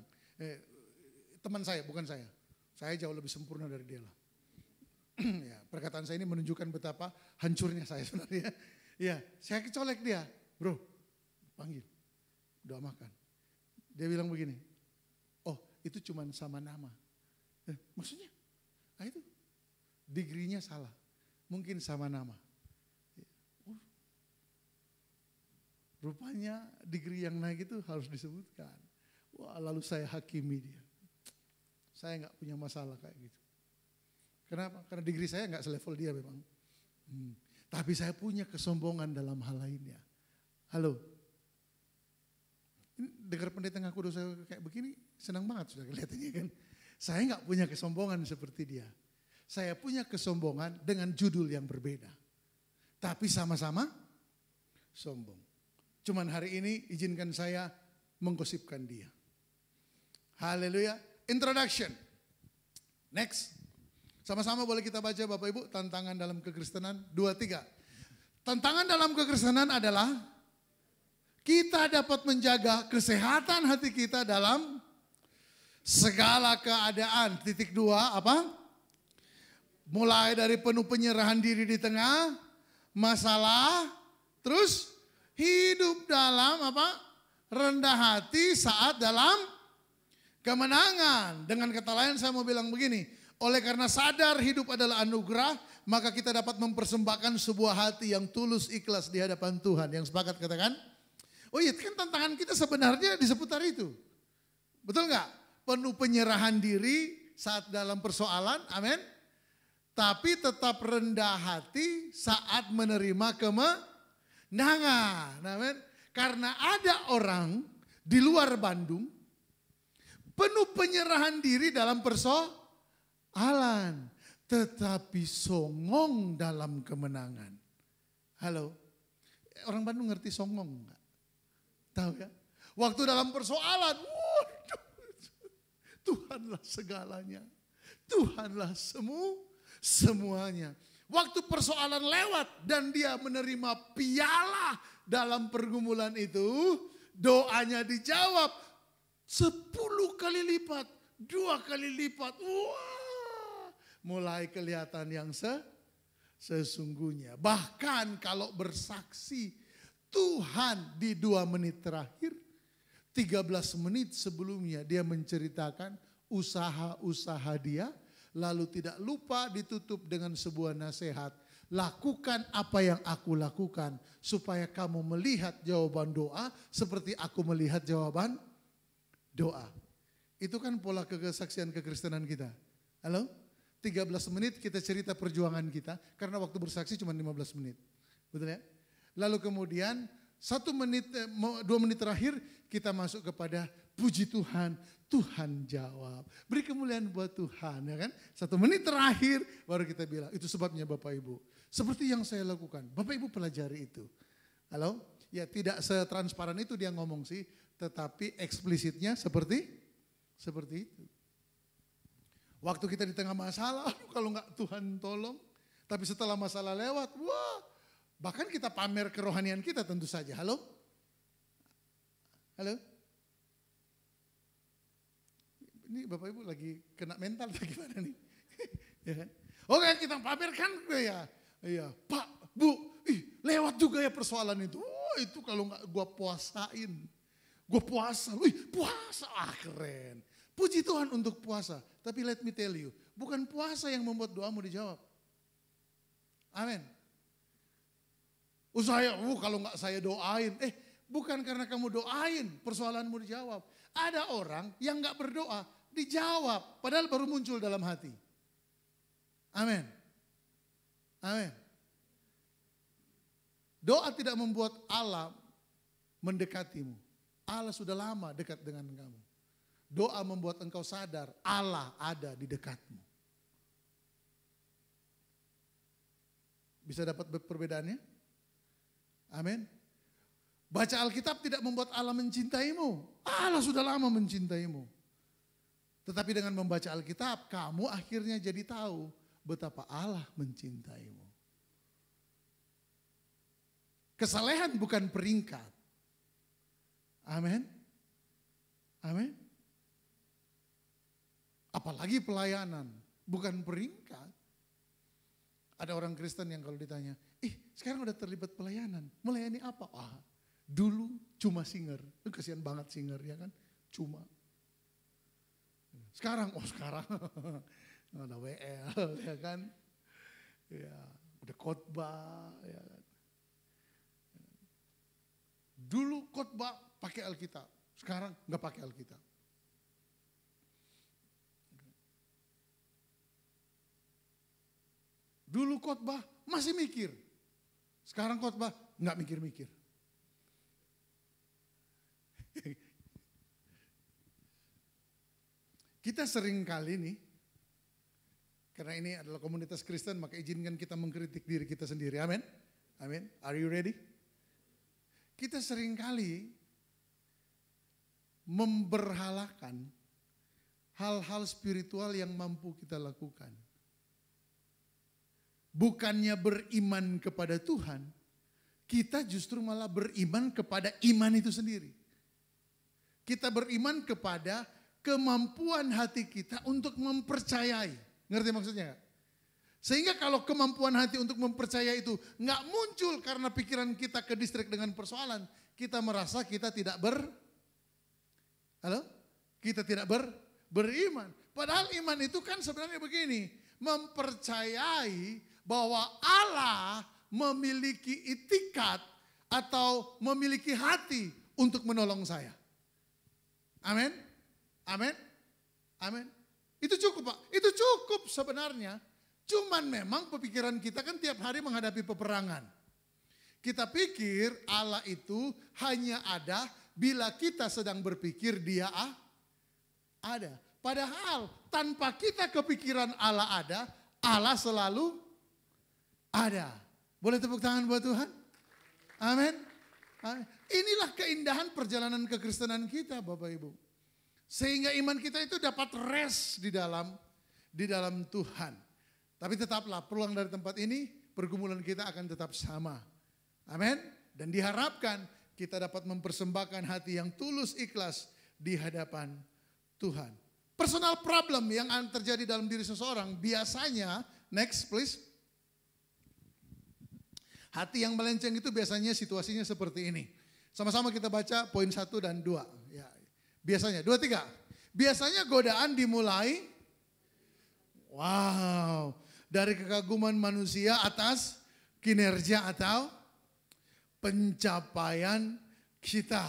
Teman saya, bukan saya. Saya jauh lebih sempurna dari dia lah. Ya, perkataan saya ini menunjukkan betapa hancurnya saya sebenarnya. Ya, saya kecolek dia, bro, panggil, doa makan. Dia bilang begini, oh itu cuma sama nama. Maksudnya? Ah itu, degree-nya salah, mungkin sama nama. Rupanya degree yang naik itu harus disebutkan. Wah lalu saya hakimi dia. Saya nggak punya masalah kayak gitu. Kenapa? Karena degree saya nggak selevel dia memang. Tapi saya punya kesombongan dalam hal lainnya. Halo. Ini dengar pendeta ngaku dosa kayak begini, senang banget sudah kelihatannya kan. Saya nggak punya kesombongan seperti dia. Saya punya kesombongan dengan judul yang berbeda. Tapi sama-sama sombong. Cuman hari ini izinkan saya menggosipkan dia. Haleluya. Introduction. Next. Sama-sama boleh kita baca Bapak Ibu, tantangan dalam kekristenan 2-3. Tantangan dalam kekristenan adalah kita dapat menjaga kesehatan hati kita dalam segala keadaan. Titik 2 apa? Mulai dari penuh penyerahan diri di tengah masalah, terus hidup dalam apa? Rendah hati saat dalam kemenangan. Dengan kata lain saya mau bilang begini, oleh karena sadar hidup adalah anugerah, maka kita dapat mempersembahkan sebuah hati yang tulus ikhlas di hadapan Tuhan. Yang sepakat katakan? Oh iya kan tantangan kita sebenarnya di seputar itu. Betul nggak? Penuh penyerahan diri saat dalam persoalan, amin. Tapi tetap rendah hati saat menerima kemenangan, amin. Karena ada orang di luar Bandung penuh penyerahan diri dalam persoalan. Tetapi songong dalam kemenangan. Halo, orang Bandung ngerti songong enggak? Tahu ya? Waktu dalam persoalan, Tuhanlah segalanya. Tuhanlah semuanya. Waktu persoalan lewat dan dia menerima piala dalam pergumulan itu, doanya dijawab 10 kali lipat, 2 kali lipat. Wah, mulai kelihatan yang sesungguhnya. Bahkan kalau bersaksi, Tuhan di 2 menit terakhir, 13 menit sebelumnya dia menceritakan usaha-usaha dia, lalu tidak lupa ditutup dengan sebuah nasihat. Lakukan apa yang aku lakukan supaya kamu melihat jawaban doa seperti aku melihat jawaban doa. Itu kan pola kesaksian kekristenan kita. Halo? 13 menit kita cerita perjuangan kita karena waktu bersaksi cuma 15 menit. Betul ya? Lalu kemudian 2 menit terakhir kita masuk kepada puji Tuhan, Tuhan jawab. Beri kemuliaan buat Tuhan, ya kan? 1 menit terakhir baru kita bilang, itu sebabnya Bapak Ibu. Seperti yang saya lakukan, Bapak Ibu pelajari itu. Halo? Ya tidak setransparan itu dia ngomong sih, tetapi eksplisitnya seperti itu. Waktu kita di tengah masalah, kalau nggak Tuhan tolong. Tapi setelah masalah lewat, wah, bahkan kita pamer kerohanian kita tentu saja. Halo? Halo? Ini Bapak Ibu lagi kena mental atau gimana nih? Ya kan? Oke, kita pamerkan ya. Iya, Pak, Bu, lewat juga ya persoalan itu. Oh, itu kalau nggak gua puasain. Gue puasa, puasa, keren. Puji Tuhan untuk puasa. Tapi let me tell you, bukan puasa yang membuat doamu dijawab. Amin. Kalau nggak saya doain, bukan karena kamu doain persoalanmu dijawab. Ada orang yang nggak berdoa dijawab, padahal baru muncul dalam hati. Amin. Amin. Doa tidak membuat Allah mendekatimu. Allah sudah lama dekat dengan kamu. Doa membuat engkau sadar Allah ada di dekatmu. Bisa dapat perbedaannya? Amin. Baca Alkitab tidak membuat Allah mencintaimu. Allah sudah lama mencintaimu. Tetapi dengan membaca Alkitab, kamu akhirnya jadi tahu betapa Allah mencintaimu. Kesalehan bukan peringkat. Amin. Amin. Apalagi pelayanan, bukan peringkat. Ada orang Kristen yang kalau ditanya, sekarang udah terlibat pelayanan, melayani apa? Dulu cuma singer, kasihan banget singer ya kan, cuma. Sekarang, sekarang ada WL ya kan, ya udah khotbah ya kan. Dulu khotbah pakai Alkitab, sekarang nggak pakai Alkitab. Dulu khotbah masih mikir, sekarang khotbah nggak mikir-mikir. Kita sering kali nih, karena ini adalah komunitas Kristen, maka izinkan kita mengkritik diri kita sendiri. Amin. Amin. Are you ready? Kita sering kali memberhalakan hal-hal spiritual yang mampu kita lakukan. Bukannya beriman kepada Tuhan, kita justru malah beriman kepada iman itu sendiri. Kita beriman kepada kemampuan hati kita untuk mempercayai. Ngerti maksudnya gak? Sehingga kalau kemampuan hati untuk mempercayai itu nggak muncul karena pikiran kita ke distrik dengan persoalan, kita merasa kita tidak beriman. Padahal iman itu kan sebenarnya begini, mempercayai bahwa Allah memiliki itikat atau memiliki hati untuk menolong saya. Amin. Amin. Amin. Itu cukup Pak, itu cukup sebenarnya. Cuman memang pemikiran kita kan tiap hari menghadapi peperangan. Kita pikir Allah itu hanya ada bila kita sedang berpikir dia ada. Padahal tanpa kita kepikiran Allah ada, Allah selalu ada. Boleh tepuk tangan buat Tuhan? Amin. Amin. Inilah keindahan perjalanan kekristenan kita Bapak Ibu. Sehingga iman kita itu dapat rest di dalam Tuhan. Tapi tetaplah pulang dari tempat ini, pergumulan kita akan tetap sama. Amin. Dan diharapkan kita dapat mempersembahkan hati yang tulus ikhlas di hadapan Tuhan. Personal problem yang terjadi dalam diri seseorang biasanya, next please. Hati yang melenceng itu biasanya situasinya seperti ini. Sama-sama kita baca poin 1 dan 2. Ya, biasanya, 2, 3. Biasanya godaan dimulai, dari kekaguman manusia atas kinerja atau pencapaian kita.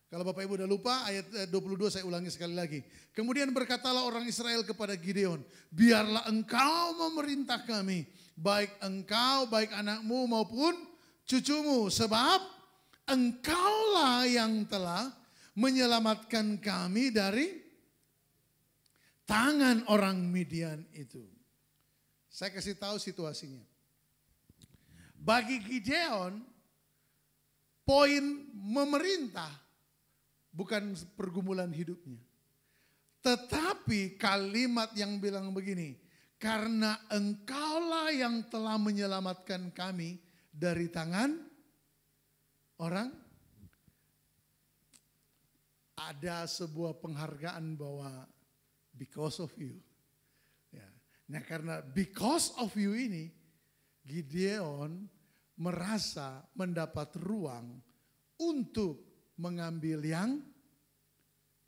Kalau Bapak Ibu udah lupa ayat 22 saya ulangi sekali lagi. Kemudian berkatalah orang Israel kepada Gideon, biarlah engkau memerintah kami, baik engkau, baik anakmu maupun cucumu, sebab engkaulah yang telah menyelamatkan kami dari tangan orang Midian itu. Saya kasih tahu situasinya. Bagi Gideon, poin memerintah bukan pergumulan hidupnya. Tetapi kalimat yang bilang begini, karena engkaulah yang telah menyelamatkan kami dari tangan orang. Ada sebuah penghargaan bahwa because of you. Ya. Nah karena because of you ini, Gideon merasa mendapat ruang untuk mengambil yang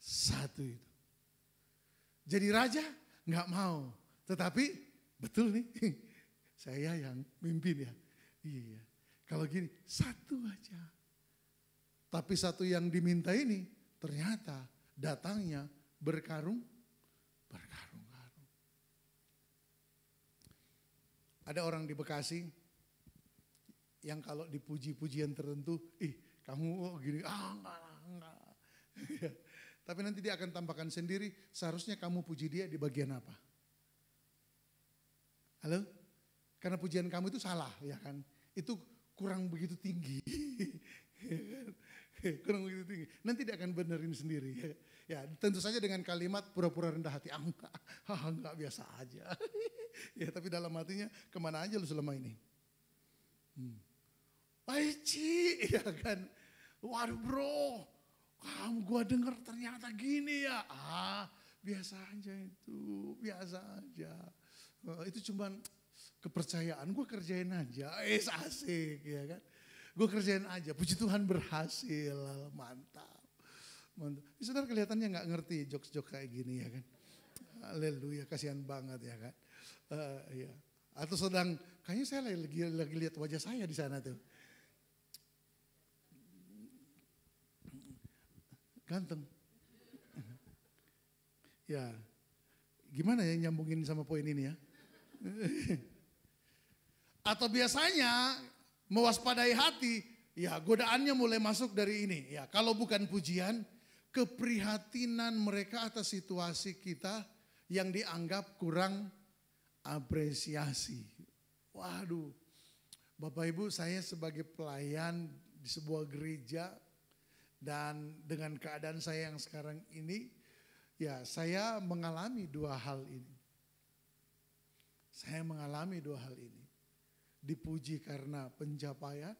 satu itu. Jadi raja nggak mau, tetapi betul nih, saya yang mimpin ya. Iya, kalau gini satu aja. Tapi satu yang diminta ini ternyata datangnya berkarung-karung. Ada orang di Bekasi yang kalau dipuji pujian tertentu, kamu gini, enggak. Tapi nanti dia akan tambahkan sendiri, seharusnya kamu puji dia di bagian apa? Halo? Karena pujian kamu itu salah, ya kan? Itu kurang begitu tinggi. Kurang begitu tinggi. Nanti dia akan benerin sendiri. Ya, tentu saja dengan kalimat pura-pura rendah hati. Enggak biasa aja. Ya, tapi dalam hatinya kemana aja lu selama ini? Ci, ya kan? Waduh bro, kamu gua denger ternyata gini ya. Biasa aja itu, biasa aja. Itu cuman kepercayaan, gue kerjain aja, asik ya kan. Gue kerjain aja, puji Tuhan berhasil, mantap. Ini saudara kelihatannya gak ngerti jokes-jokes kayak gini ya kan. Haleluya, kasihan banget ya kan. Ya. Atau sedang, kayaknya saya lagi lihat wajah saya di sana tuh. Ganteng. Ya, gimana ya nyambungin sama poin ini ya. Atau biasanya mewaspadai hati, ya godaannya mulai masuk dari ini. Ya, kalau bukan pujian, keprihatinan mereka atas situasi kita yang dianggap kurang apresiasi. Waduh, Bapak Ibu, saya sebagai pelayan di sebuah gereja dan dengan keadaan saya yang sekarang ini, ya saya mengalami dua hal ini. Saya mengalami dua hal ini. Dipuji karena pencapaian,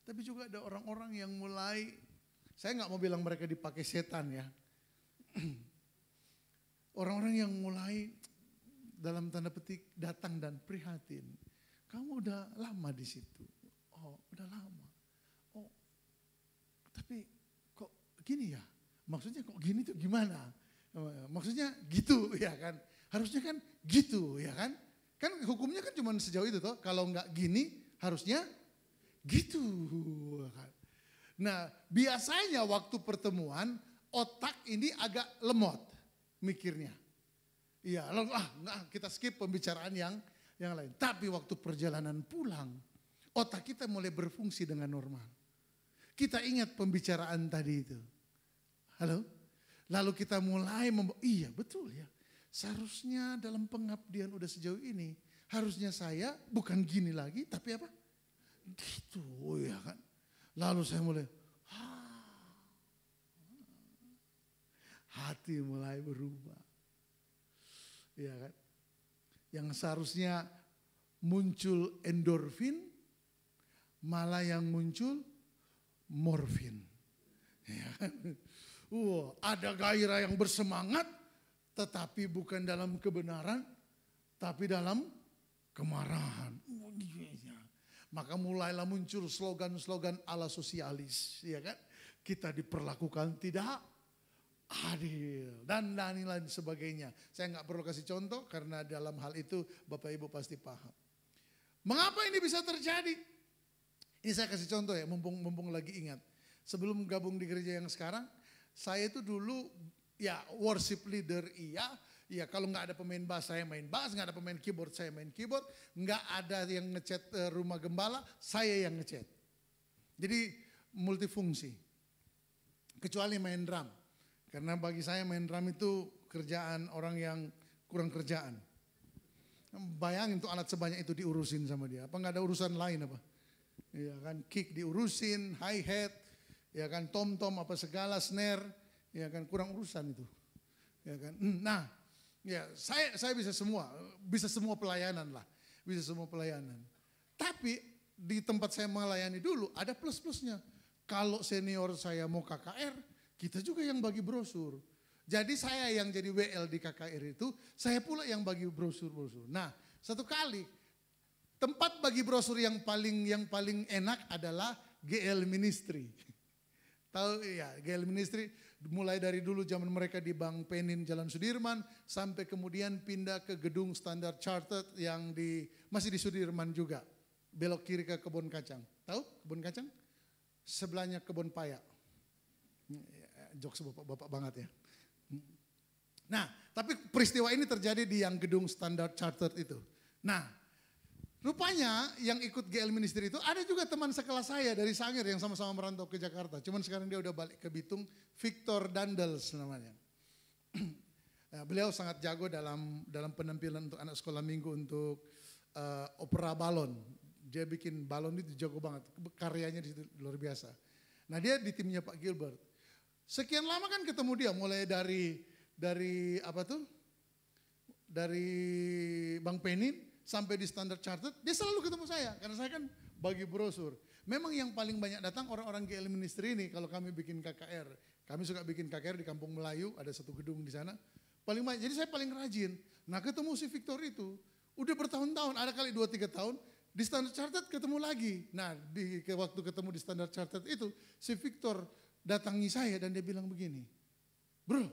tapi juga ada orang-orang yang mulai, saya nggak mau bilang mereka dipakai setan ya. Orang-orang yang mulai dalam tanda petik datang dan prihatin. Kamu udah lama di situ. Oh, udah lama. Oh, tapi kok gini ya? Maksudnya kok gini tuh gimana? Maksudnya gitu ya kan? Harusnya kan gitu ya kan? Kan hukumnya kan cuma sejauh itu toh. Kalau nggak gini harusnya gitu. Nah biasanya waktu pertemuan otak ini agak lemot mikirnya. Iya, nggak kita skip pembicaraan yang lain. Tapi waktu perjalanan pulang otak kita mulai berfungsi dengan normal. Kita ingat pembicaraan tadi itu. Halo? Lalu kita mulai iya betul ya. Seharusnya dalam pengabdian udah sejauh ini, harusnya saya bukan gini lagi, tapi apa? Gitu ya kan. Lalu saya mulai, hati mulai berubah. Ya kan. Yang seharusnya muncul endorfin, malah yang muncul morfin. Ya kan. Ada gairah yang bersemangat, tetapi bukan dalam kebenaran, tapi dalam kemarahan. Maka mulailah muncul slogan-slogan ala sosialis, ya kan? Kita diperlakukan tidak adil dan lain sebagainya. Saya nggak perlu kasih contoh karena dalam hal itu Bapak Ibu pasti paham. Mengapa ini bisa terjadi? Ini saya kasih contoh ya, mumpung lagi ingat. Sebelum gabung di gereja yang sekarang, saya itu dulu ya worship leader iya, kalau nggak ada pemain bass saya main bass, nggak ada pemain keyboard saya main keyboard, nggak ada yang ngecat rumah gembala, saya yang ngecat. Jadi multifungsi. Kecuali main drum. Karena bagi saya main drum itu kerjaan orang yang kurang kerjaan. Bayangin tuh alat sebanyak itu diurusin sama dia. Apa nggak ada urusan lain apa? Ya kan, kick diurusin, hi-hat, ya kan, tom-tom apa segala, snare, ya kan, kurang urusan itu. Ya kan. Nah, ya saya bisa semua pelayanan lah, bisa semua pelayanan. Tapi di tempat saya melayani dulu ada plus-plusnya. Kalau senior saya mau KKR, kita juga yang bagi brosur. Jadi saya yang jadi WL di KKR itu, saya pula yang bagi brosur-brosur. Nah, satu kali tempat bagi brosur yang paling enak adalah GL Ministry. Tahu ya, GL Ministry mulai dari dulu zaman mereka di Bang Penin Jalan Sudirman sampai kemudian pindah ke gedung Standard Chartered yang masih di Sudirman juga. Belok kiri ke Kebun Kacang. Tahu Kebun Kacang? Sebelahnya Kebun Paya. Jokes bapak banget ya. Nah, tapi peristiwa ini terjadi di yang gedung Standard Chartered itu. Nah, rupanya yang ikut GL Ministry itu ada juga teman sekelas saya dari Sangir yang sama-sama merantau ke Jakarta. Cuman sekarang dia udah balik ke Bitung, Victor Dandels namanya. Beliau sangat jago dalam penampilan untuk anak sekolah minggu untuk opera balon. Dia bikin balon itu jago banget, karyanya di situ luar biasa. Nah dia di timnya Pak Gilbert. Sekian lama kan ketemu dia, mulai dari apa tuh? Dari Bang Penin sampai di Standard Chartered, dia selalu ketemu saya karena saya kan bagi brosur. Memang yang paling banyak datang orang-orang GL Ministry ini kalau kami bikin KKR. Kami suka bikin KKR di Kampung Melayu, ada satu gedung di sana. Paling banyak, jadi saya paling rajin. Nah ketemu si Victor itu, udah bertahun-tahun, ada kali 2-3 tahun, di Standard Chartered ketemu lagi. Nah waktu ketemu di Standard Chartered itu, si Victor datangi saya dan dia bilang begini, bro,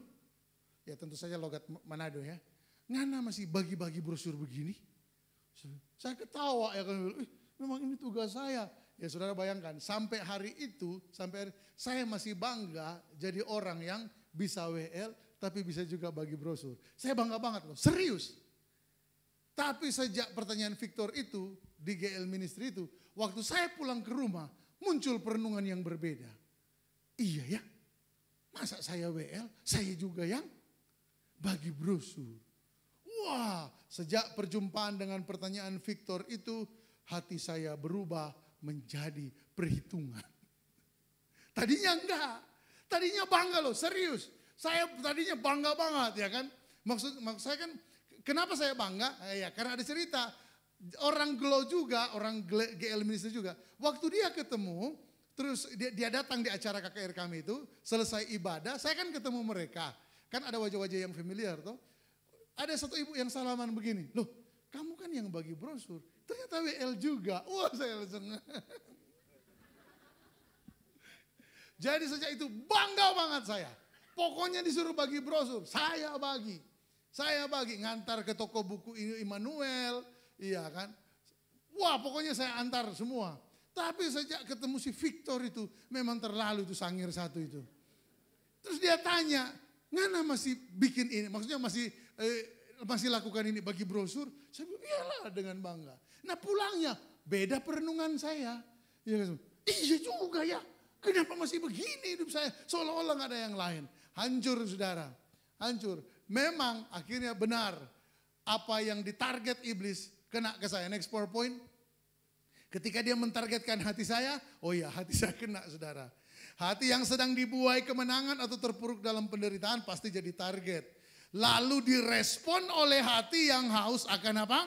ya tentu saja logat Manado ya, ngana masih bagi-bagi brosur begini? Saya ketawa ya kan, memang ini tugas saya. Ya saudara bayangkan, sampai hari itu, saya masih bangga jadi orang yang bisa WL, tapi bisa juga bagi brosur. Saya bangga banget loh, serius. Tapi sejak pertanyaan Victor itu, di GL Ministry itu, waktu saya pulang ke rumah, muncul perenungan yang berbeda. Iya ya, masa saya WL, saya juga yang bagi brosur. Wah, sejak perjumpaan dengan pertanyaan Victor itu, hati saya berubah menjadi perhitungan. Tadinya enggak, tadinya bangga loh, serius. Saya tadinya bangga banget ya kan. Maksud saya kan, kenapa saya bangga? Ya karena ada cerita, orang Glow juga, orang GL Ministry juga. Waktu dia ketemu, terus dia datang di acara KKR kami itu, selesai ibadah, saya kan ketemu mereka. Kan ada wajah-wajah yang familiar toh. Ada satu ibu yang salaman begini, loh kamu kan yang bagi brosur, ternyata WL juga. Wah saya langsung. Jadi sejak itu bangga banget saya. Pokoknya disuruh bagi brosur, saya bagi. Saya bagi, ngantar ke toko buku Immanuel, iya kan. Wah pokoknya saya antar semua. Tapi sejak ketemu si Victor itu, memang terlalu itu Sangir satu itu. Terus dia tanya, ngana masih bikin ini, maksudnya masih lakukan ini bagi brosur? Saya bilang, iyalah dengan bangga. Nah pulangnya, beda perenungan saya. Iya juga ya, kenapa masih begini hidup saya? Seolah-olah gak ada yang lain. Hancur saudara, hancur. Memang akhirnya benar, apa yang ditarget iblis kena ke saya. Next PowerPoint. Ketika dia mentargetkan hati saya, oh iya hati saya kena saudara. Hati yang sedang dibuai kemenangan atau terpuruk dalam penderitaan pasti jadi target. Lalu direspon oleh hati yang haus akan apa?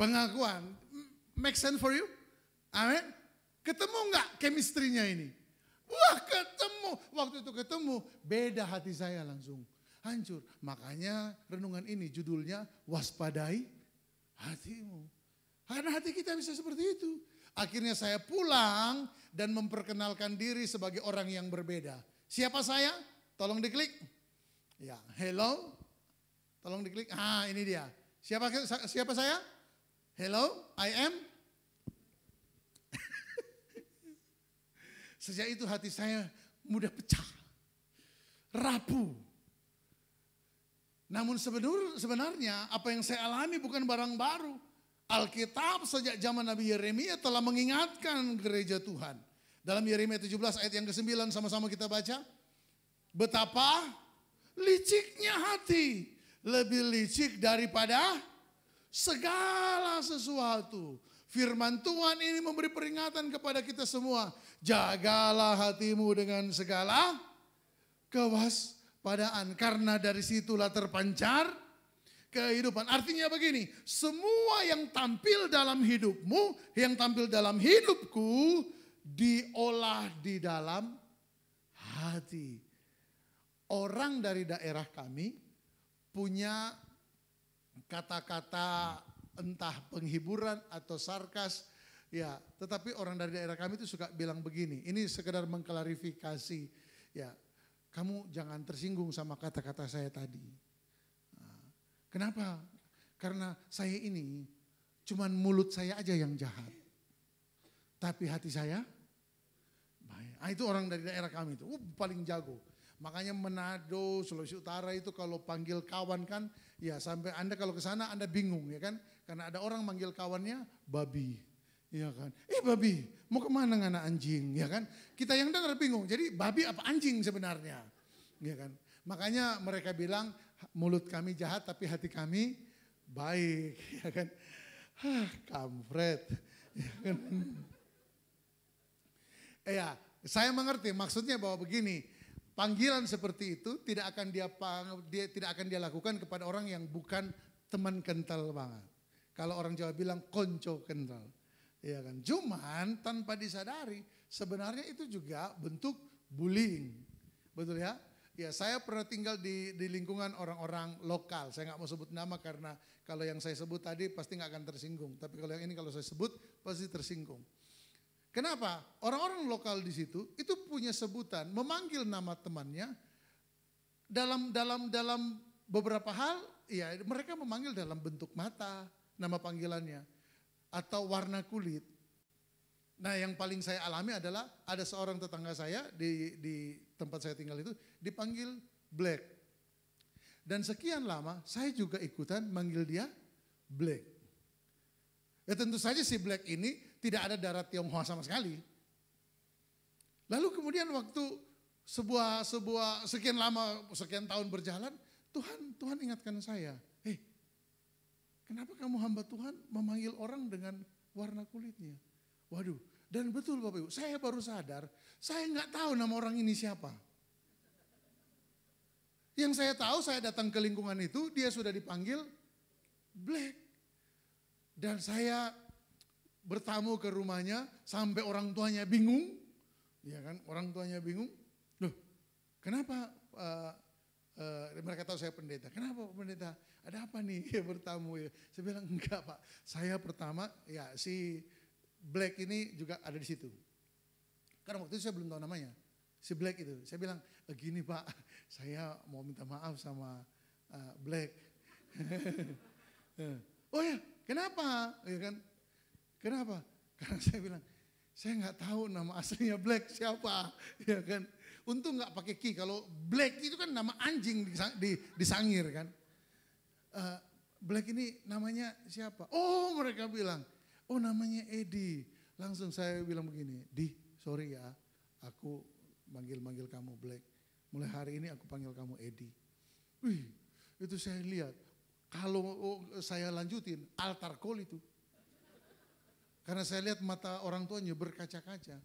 Pengakuan. Make sense for you? Amin. Ketemu enggak chemistry-nya ini? Wah ketemu. Waktu itu ketemu, beda hati saya langsung. hancur. Makanya renungan ini judulnya waspadai hatimu. Karena hati kita bisa seperti itu. Akhirnya saya pulang dan memperkenalkan diri sebagai orang yang berbeda. Siapa saya? Tolong diklik. Ya, hello. Tolong diklik. Ah, ini dia. Siapa saya? Hello, I am. Sejak itu hati saya mudah pecah, rapuh. Namun sebenarnya apa yang saya alami bukan barang baru. Alkitab sejak zaman Nabi Yeremia telah mengingatkan gereja Tuhan. Dalam Yeremia 17 ayat yang ke-9 sama-sama kita baca. Betapa liciknya hati, lebih licik daripada segala sesuatu. Firman Tuhan ini memberi peringatan kepada kita semua. Jagalah hatimu dengan segala kewaspadaan. Karena dari situlah terpancar kehidupan. Artinya begini, semua yang tampil dalam hidupmu, yang tampil dalam hidupku, diolah di dalam hati. Orang dari daerah kami punya kata-kata entah penghiburan atau sarkas, ya. Tetapi orang dari daerah kami itu suka bilang begini, ini sekedar mengklarifikasi, ya. Kamu jangan tersinggung sama kata-kata saya tadi. Nah, kenapa? Karena saya ini cuman mulut saya aja yang jahat, tapi hati saya baik. Nah, itu orang dari daerah kami itu paling jago. Makanya Manado, Sulawesi Utara itu kalau panggil kawan kan, ya sampai Anda kalau ke sana Anda bingung ya kan. Karena ada orang manggil kawannya babi. Ya kan. Babi, mau kemana ngana anjing ya kan. Kita yang dengar bingung, jadi babi apa anjing sebenarnya. Ya kan. Makanya mereka bilang mulut kami jahat tapi hati kami baik. Ya kan. Kampret. Ya kan. Saya mengerti maksudnya bahwa begini. Panggilan seperti itu tidak akan dia lakukan kepada orang yang bukan teman kental banget. Kalau orang Jawa bilang konco kental. Ya kan? Cuman tanpa disadari sebenarnya itu juga bentuk bullying. Betul ya? Ya, saya pernah tinggal di lingkungan orang-orang lokal. Saya nggak mau sebut nama karena kalau yang saya sebut tadi pasti nggak akan tersinggung. Tapi kalau yang ini kalau saya sebut pasti tersinggung. Kenapa? Orang-orang lokal di situ itu punya sebutan memanggil nama temannya dalam beberapa hal, ya mereka memanggil dalam bentuk mata nama panggilannya atau warna kulit. Nah, yang paling saya alami adalah ada seorang tetangga saya di tempat saya tinggal itu dipanggil Black. Dan sekian lama saya juga ikutan manggil dia Black. Ya tentu saja si Black ini tidak ada darah Tionghoa sama sekali. Lalu kemudian waktu sekian tahun berjalan, Tuhan ingatkan saya, kenapa kamu hamba Tuhan memanggil orang dengan warna kulitnya? Waduh, dan betul Bapak Ibu, saya baru sadar, saya nggak tahu nama orang ini siapa. Yang saya tahu, saya datang ke lingkungan itu, dia sudah dipanggil Black. Dan saya bertamu ke rumahnya sampai orang tuanya bingung, ya kan? Orang tuanya bingung, loh, kenapa? Mereka tahu saya pendeta. Kenapa pendeta? Ada apa nih ya bertamu ya? Saya bilang enggak Pak. Saya pertama ya si Black ini juga ada di situ. Karena waktu itu saya belum tahu namanya. Si Black itu, saya bilang gini Pak, saya mau minta maaf sama Black. Oh ya, kenapa? Ya kan? Kenapa? Karena saya bilang, saya nggak tahu nama aslinya Black siapa, ya kan? Untung nggak pakai Ki. Kalau Black itu kan nama anjing disangir kan. Black ini namanya siapa? Oh mereka bilang, oh namanya Edi. Langsung saya bilang begini, sorry ya, aku manggil kamu Black. Mulai hari ini aku panggil kamu Edi. Wih, itu saya lihat. Kalau saya lanjutin, altar call itu. Karena saya lihat mata orang tuanya berkaca-kaca.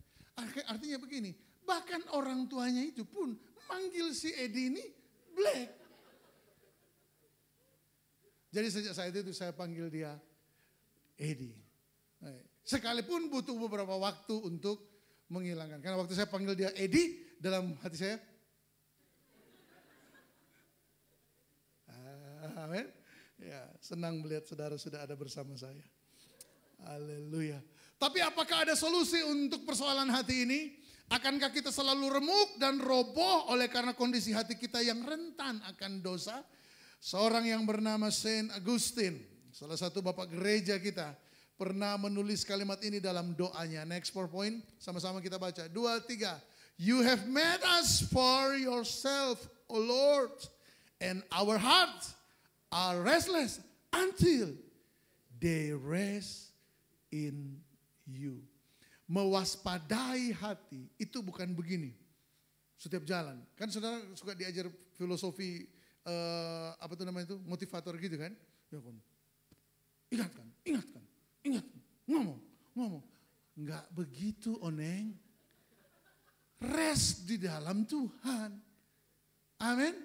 Artinya begini, bahkan orang tuanya itu pun manggil si Edi ini Black. Jadi sejak saat itu saya panggil dia Edi. Sekalipun butuh beberapa waktu untuk menghilangkan. Karena waktu saya panggil dia Edi, dalam hati saya, Amin. Ya, senang melihat saudara sudah ada bersama saya. Haleluya. Tapi apakah ada solusi untuk persoalan hati ini? Akankah kita selalu remuk dan roboh oleh karena kondisi hati kita yang rentan akan dosa? Seorang yang bernama Saint Augustine, salah satu bapak gereja kita, pernah menulis kalimat ini dalam doanya. Next PowerPoint, sama-sama kita baca. 2, 3. You have made us for yourself, O Lord, and our hearts are restless until they rest in you. Mewaspadai hati itu bukan begini. Setiap jalan. Kan saudara suka diajar filosofi apa itu namanya itu? Motivator gitu kan? Ya kan. Ingatkan. Ngomong. Enggak begitu, Oneng. Rest di dalam Tuhan. Amin.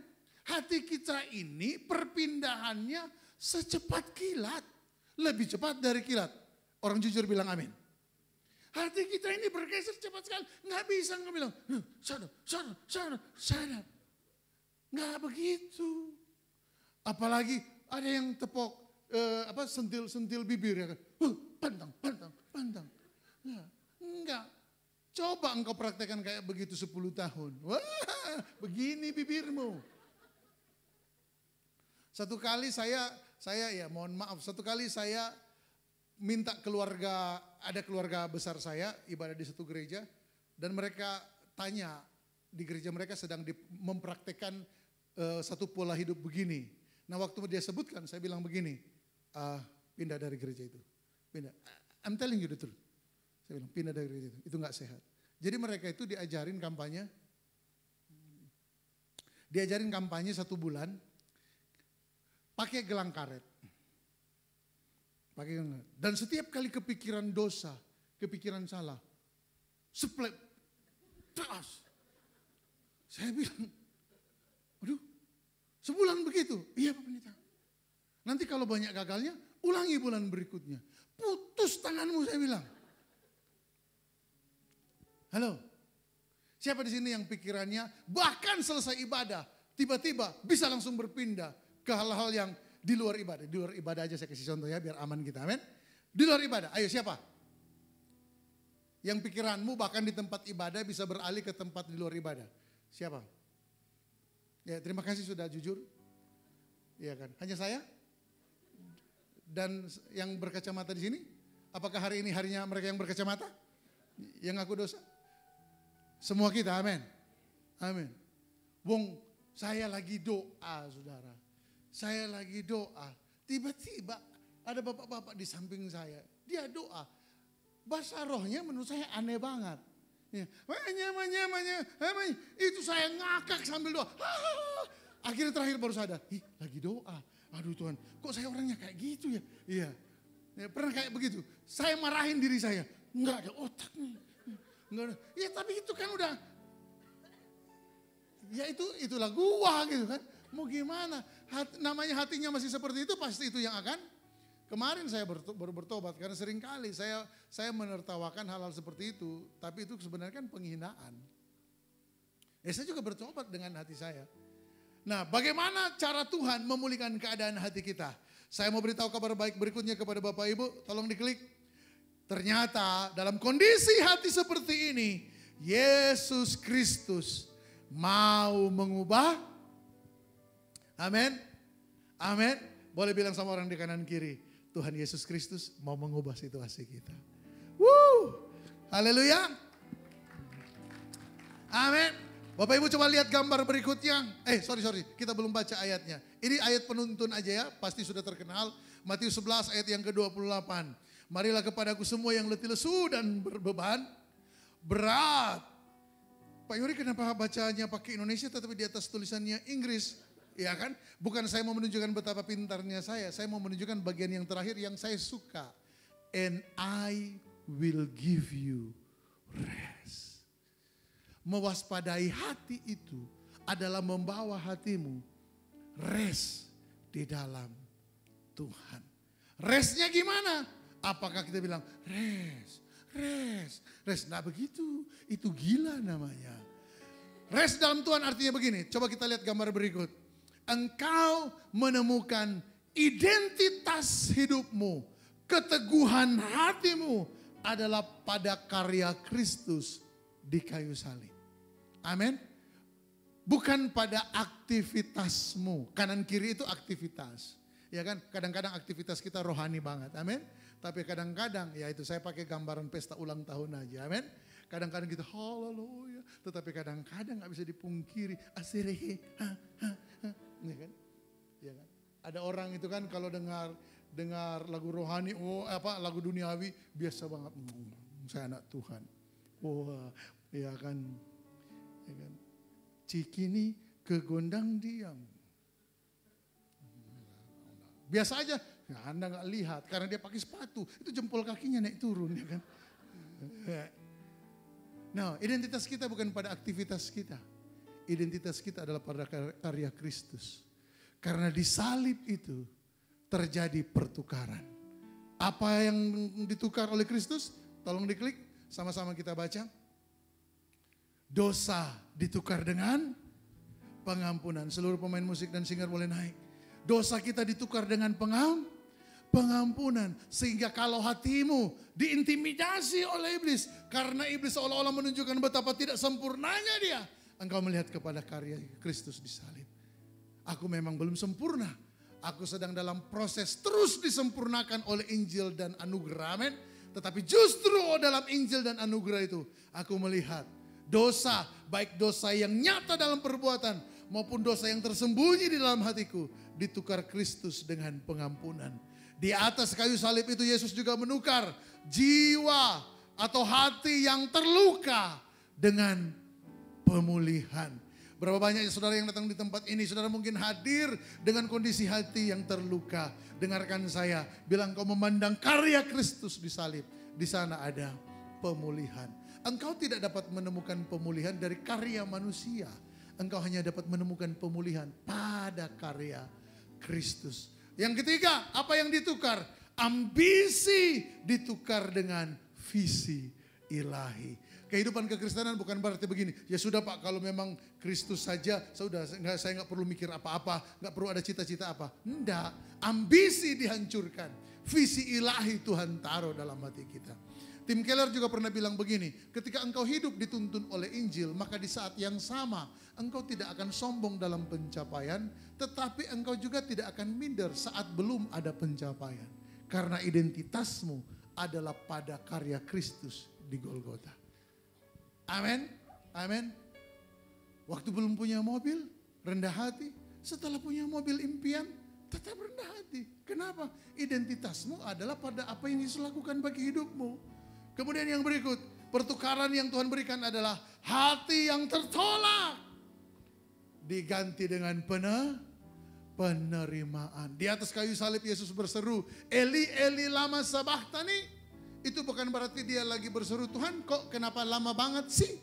Hati kita ini perpindahannya secepat kilat. Lebih cepat dari kilat. Orang jujur bilang amin. Hati kita ini bergeser cepat sekali. Nggak bisa nggak bilang, sana. Nggak begitu. Apalagi ada yang tepok, sentil bibir ya kan. Pantang. Enggak. Coba engkau praktekkan kayak begitu 10 tahun. Wah, begini bibirmu. Satu kali saya ya mohon maaf, satu kali saya minta ada keluarga besar saya ibadah di satu gereja dan mereka tanya di gereja mereka sedang mempraktekkan satu pola hidup begini. Nah waktu dia sebutkan saya bilang begini, pindah dari gereja itu, pindah. I'm telling you the truth. Saya bilang pindah dari gereja itu gak sehat. Jadi mereka itu diajarin kampanye 1 bulan pakai gelang karet. Dan setiap kali kepikiran dosa, kepikiran salah, seplek, das. Saya bilang, aduh, sebulan begitu. Iya Pak Pendeta. Nanti kalau banyak gagalnya, ulangi bulan berikutnya. Putus tanganmu saya bilang. Halo, siapa di sini yang pikirannya bahkan selesai ibadah, tiba-tiba bisa langsung berpindah ke hal-hal yang di luar ibadah. Di luar ibadah aja saya kasih contoh ya biar aman kita, amin. Di luar ibadah, ayo siapa? Yang pikiranmu bahkan di tempat ibadah bisa beralih ke tempat di luar ibadah. Siapa? Ya terima kasih sudah jujur. Iya kan, hanya saya? Dan yang berkacamata di sini? Apakah hari ini harinya mereka yang berkacamata? Yang ngaku dosa? Semua kita, amin. Amin. Wong, saya lagi doa, saudara. Saya lagi doa. Tiba-tiba ada bapak-bapak di samping saya. Dia doa. Bahasa rohnya menurut saya aneh banget. Ya. Itu saya ngakak sambil doa. Akhirnya terakhir baru sadar. Lagi doa. Aduh Tuhan, kok saya orangnya kayak gitu ya? Iya. Ya, pernah kayak begitu. Saya marahin diri saya. Enggak ada otaknya. Ya tapi itu kan udah, ya itulah gua gitu kan. Mau gimana, namanya hatinya masih seperti itu pasti itu yang akan. Kemarin saya baru bertobat karena seringkali saya menertawakan hal-hal seperti itu. Tapi itu sebenarnya kan penghinaan. Saya juga bertobat dengan hati saya. Nah bagaimana cara Tuhan memulihkan keadaan hati kita? Saya mau beritahu kabar baik berikutnya kepada Bapak Ibu, tolong diklik. Ternyata dalam kondisi hati seperti ini, Yesus Kristus mau mengubah. Amin. Amin. Boleh bilang sama orang di kanan kiri, Tuhan Yesus Kristus mau mengubah situasi kita. Haleluya. Amin. Bapak Ibu coba lihat gambar berikutnya. Sorry, kita belum baca ayatnya. Ini ayat penuntun aja ya, pasti sudah terkenal. Matius 11 ayat yang ke-28. Marilah kepadaku semua yang letih lesu dan berbeban berat. Pak Yuri kenapa bacanya pakai Indonesia tetapi di atas tulisannya Inggris? Ya kan? Bukan saya mau menunjukkan betapa pintarnya saya mau menunjukkan bagian yang terakhir yang saya suka. And I will give you rest. Mewaspadai hati itu adalah membawa hatimu rest di dalam Tuhan. Restnya gimana? Apakah kita bilang rest. Nah begitu, itu gila namanya. Rest dalam Tuhan artinya begini, coba kita lihat gambar berikut. engkau menemukan identitas hidupmu, keteguhan hatimu adalah pada karya Kristus di kayu salib. Amin. Bukan pada aktivitasmu. Kanan kiri itu aktivitas. Ya kan, kadang-kadang aktivitas kita rohani banget. Amin. Tapi kadang-kadang, ya itu saya pakai gambaran pesta ulang tahun aja. Amin. Kadang-kadang kita haleluya. Tetapi kadang-kadang gak bisa dipungkiri. Asirehe. Ya kan? Ya kan? Ada orang itu kan kalau dengar lagu rohani, lagu duniawi biasa banget. Saya anak Tuhan. Wah, ya kan. Ya kan? Cikini ke gondang diam. Biasa aja, ya Anda nggak lihat karena dia pakai sepatu. Itu jempol kakinya naik turun, ya kan. Nah, identitas kita bukan pada aktivitas kita. Identitas kita adalah pada karya Kristus. Karena di salib itu terjadi pertukaran. Apa yang ditukar oleh Kristus? Tolong diklik, sama-sama kita baca. Dosa ditukar dengan pengampunan. Seluruh pemain musik dan singer boleh naik. Dosa kita ditukar dengan pengampunan. Sehingga kalau hatimu diintimidasi oleh iblis, karena iblis seolah-olah menunjukkan betapa tidak sempurnanya dia, engkau melihat kepada karya Kristus di salib. Aku memang belum sempurna. Aku sedang dalam proses terus disempurnakan oleh Injil dan anugerah. Amin. Tetapi justru dalam Injil dan anugerah itu aku melihat dosa, baik dosa yang nyata dalam perbuatan maupun dosa yang tersembunyi di dalam hatiku, ditukar Kristus dengan pengampunan. Di atas kayu salib itu Yesus juga menukar jiwa atau hati yang terluka dengan pemulihan. Berapa banyak saudara yang datang di tempat ini, saudara mungkin hadir dengan kondisi hati yang terluka. Dengarkan saya, bilang kau memandang karya Kristus di salib. Di sana ada pemulihan. Engkau tidak dapat menemukan pemulihan dari karya manusia. Engkau hanya dapat menemukan pemulihan pada karya Kristus. Yang ketiga, apa yang ditukar? Ambisi ditukar dengan visi ilahi. Kehidupan kekristenan bukan berarti begini, ya sudah Pak, kalau memang Kristus saja, saya nggak perlu mikir apa-apa, nggak perlu ada cita-cita apa. Enggak, ambisi dihancurkan, visi ilahi Tuhan taruh dalam hati kita. Tim Keller juga pernah bilang begini, ketika engkau hidup dituntun oleh Injil, maka di saat yang sama engkau tidak akan sombong dalam pencapaian, tetapi engkau juga tidak akan minder saat belum ada pencapaian. Karena identitasmu adalah pada karya Kristus di Golgota. Amin, amin. Waktu belum punya mobil, rendah hati. Setelah punya mobil impian, tetap rendah hati. Kenapa? Identitasmu adalah pada apa yang Yesus lakukan bagi hidupmu. Kemudian yang berikut, pertukaran yang Tuhan berikan adalah hati yang tertolak diganti dengan penerimaan. Di atas kayu salib Yesus berseru, Eli, Eli lama sabachthani. Itu bukan berarti dia lagi berseru, Tuhan kok kenapa lama banget sih?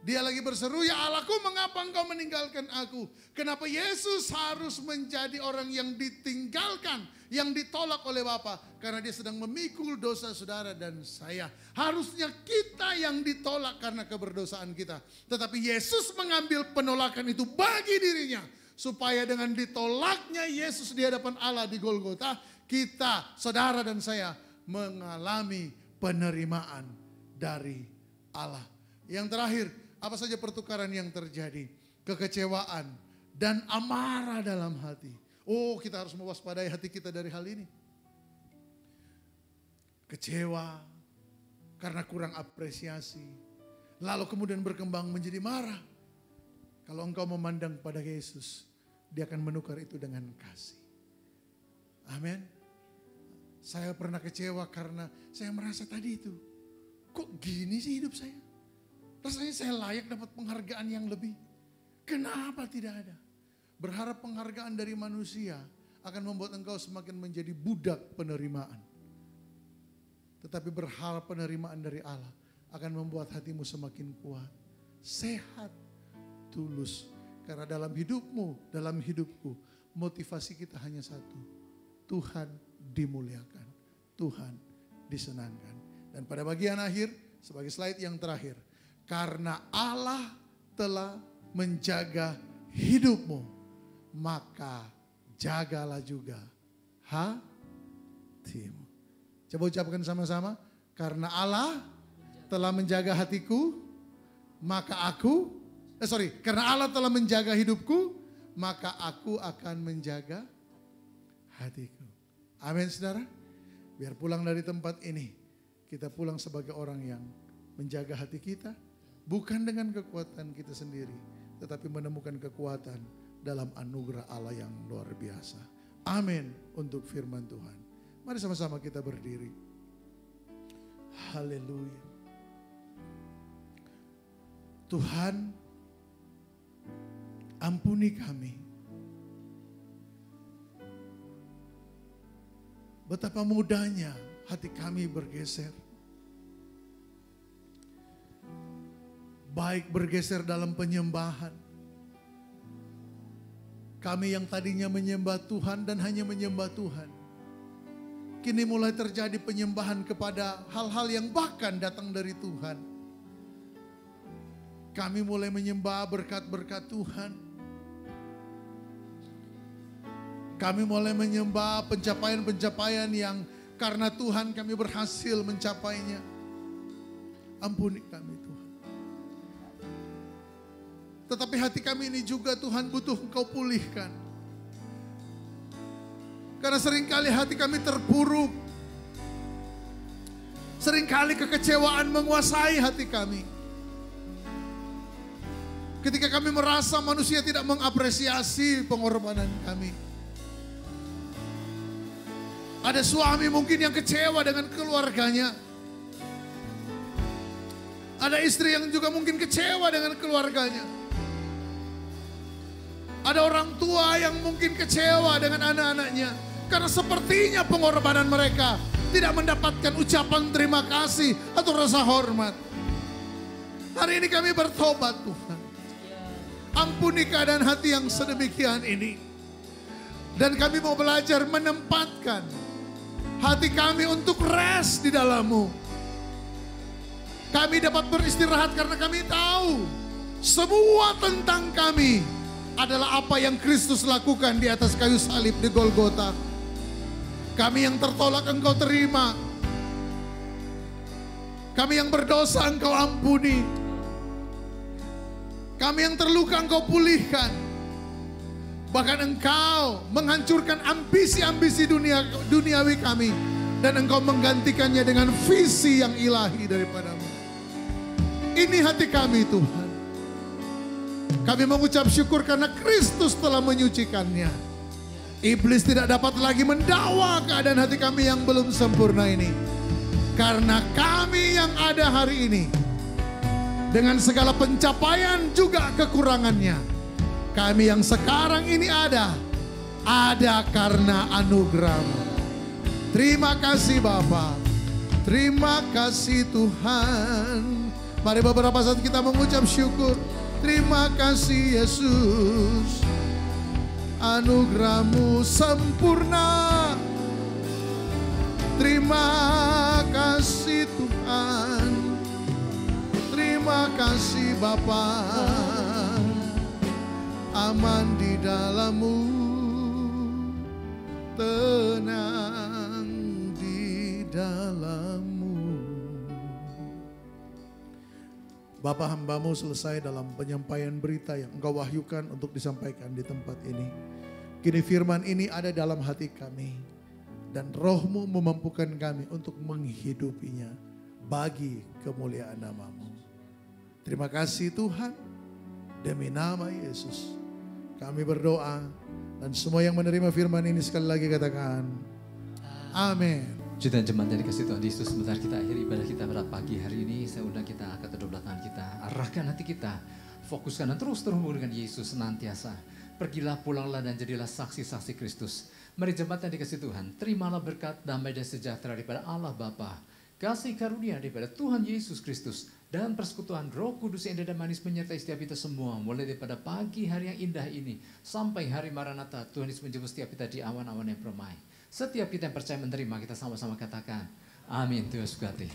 Dia lagi berseru, ya Allahku mengapa engkau meninggalkan aku? Kenapa Yesus harus menjadi orang yang ditinggalkan, yang ditolak oleh Bapa? Karena dia sedang memikul dosa saudara dan saya. Harusnya kita yang ditolak karena keberdosaan kita. Tetapi Yesus mengambil penolakan itu bagi dirinya. Supaya dengan ditolaknya Yesus di hadapan Allah di Golgota, kita, saudara dan saya, mengalami penerimaan dari Allah. Yang terakhir, apa saja pertukaran yang terjadi? Kekecewaan dan amarah dalam hati. Oh, kita harus mewaspadai hati kita dari hal ini. Kecewa karena kurang apresiasi. Lalu kemudian berkembang menjadi marah. Kalau engkau memandang pada Yesus, dia akan menukar itu dengan kasih. Amin. Saya pernah kecewa karena saya merasa tadi itu, kok gini sih hidup saya? Rasanya saya layak dapat penghargaan yang lebih. Kenapa tidak ada? Berharap penghargaan dari manusia akan membuat engkau semakin menjadi budak penerimaan. Tetapi berharap penerimaan dari Allah akan membuat hatimu semakin kuat, sehat, tulus. Karena dalam hidupmu, dalam hidupku, motivasi kita hanya satu. Tuhan dimuliakan, Tuhan disenangkan. Dan pada bagian akhir, sebagai slide yang terakhir, karena Allah telah menjaga hidupmu maka jagalah juga hatimu. Coba ucapkan sama-sama. Karena Allah telah menjaga hatiku, maka karena Allah telah menjaga hidupku, maka aku akan menjaga hatiku. Amin, saudara. Biar pulang dari tempat ini, kita pulang sebagai orang yang menjaga hati kita, bukan dengan kekuatan kita sendiri, tetapi menemukan kekuatan dalam anugerah Allah yang luar biasa. Amin untuk firman Tuhan. Mari sama-sama kita berdiri. Haleluya. Tuhan, ampuni kami. Betapa mudahnya hati kami bergeser. Baik bergeser dalam penyembahan. Kami yang tadinya menyembah Tuhan dan hanya menyembah Tuhan, kini mulai terjadi penyembahan kepada hal-hal yang bahkan datang dari Tuhan. Kami mulai menyembah berkat-berkat Tuhan. Kami mulai menyembah pencapaian-pencapaian yang karena Tuhan kami berhasil mencapainya. Ampuni kami Tuhan. Tetapi hati kami ini juga Tuhan butuh Engkau pulihkan. Karena seringkali hati kami terpuruk. Seringkali kekecewaan menguasai hati kami. Ketika kami merasa manusia tidak mengapresiasi pengorbanan kami. Ada suami mungkin yang kecewa dengan keluarganya. Ada istri yang juga mungkin kecewa dengan keluarganya. Ada orang tua yang mungkin kecewa dengan anak-anaknya. Karena sepertinya pengorbanan mereka tidak mendapatkan ucapan terima kasih atau rasa hormat. Hari ini kami bertobat Tuhan. Ampuni keadaan hati yang sedemikian ini. Dan kami mau belajar menempatkan hati kami untuk rest di dalam-Mu. Kami dapat beristirahat karena kami tahu semua tentang kami adalah apa yang Kristus lakukan di atas kayu salib di Golgota. Kami yang tertolak Engkau terima. Kami yang berdosa Engkau ampuni. Kami yang terluka Engkau pulihkan. Bahkan Engkau menghancurkan ambisi-ambisi duniawi kami. Dan Engkau menggantikannya dengan visi yang ilahi daripada-Mu. Ini hati kami Tuhan. Kami mengucap syukur karena Kristus telah menyucikannya. Iblis tidak dapat lagi mendakwa keadaan hati kami yang belum sempurna ini. Karena kami yang ada hari ini, dengan segala pencapaian juga kekurangannya, kami yang sekarang ini ada karena anugerah-Mu. Terima kasih Bapa. Terima kasih Tuhan. Mari beberapa saat kita mengucap syukur. Terima kasih Yesus. Anugerah-Mu sempurna. Terima kasih Tuhan. Terima kasih Bapa. Aman di dalam-Mu, tenang di dalam-Mu. Bapa, hamba-Mu selesai dalam penyampaian berita yang Engkau wahyukan untuk disampaikan di tempat ini. Kini firman ini ada dalam hati kami. Dan Roh-Mu memampukan kami untuk menghidupinya bagi kemuliaan nama-Mu. Terima kasih Tuhan. Demi nama Yesus kami berdoa. Dan semua yang menerima firman ini sekali lagi katakan amin. Jutaan jemaat yang dikasih Tuhan Yesus, sebentar kita akhiri ibadah kita pada pagi hari ini. Saya undang kita angkat kedua belah tangan kita, arahkan hati kita, fokuskan dan terus terhubung dengan Yesus senantiasa. Pergilah, pulanglah dan jadilah saksi-saksi Kristus. Mari jemaat yang dikasih Tuhan, terimalah berkat, damai dan sejahtera daripada Allah Bapa, kasih karunia daripada Tuhan Yesus Kristus, dan persekutuan Roh Kudus yang indah dan manis menyertai setiap kita semua, mulai daripada pagi hari yang indah ini sampai hari Maranatha. Tuhan Yesus menjemput setiap kita di awan-awan yang permai. Setiap kita yang percaya menerima, kita sama-sama katakan amin. Tuhan Yesus berkati.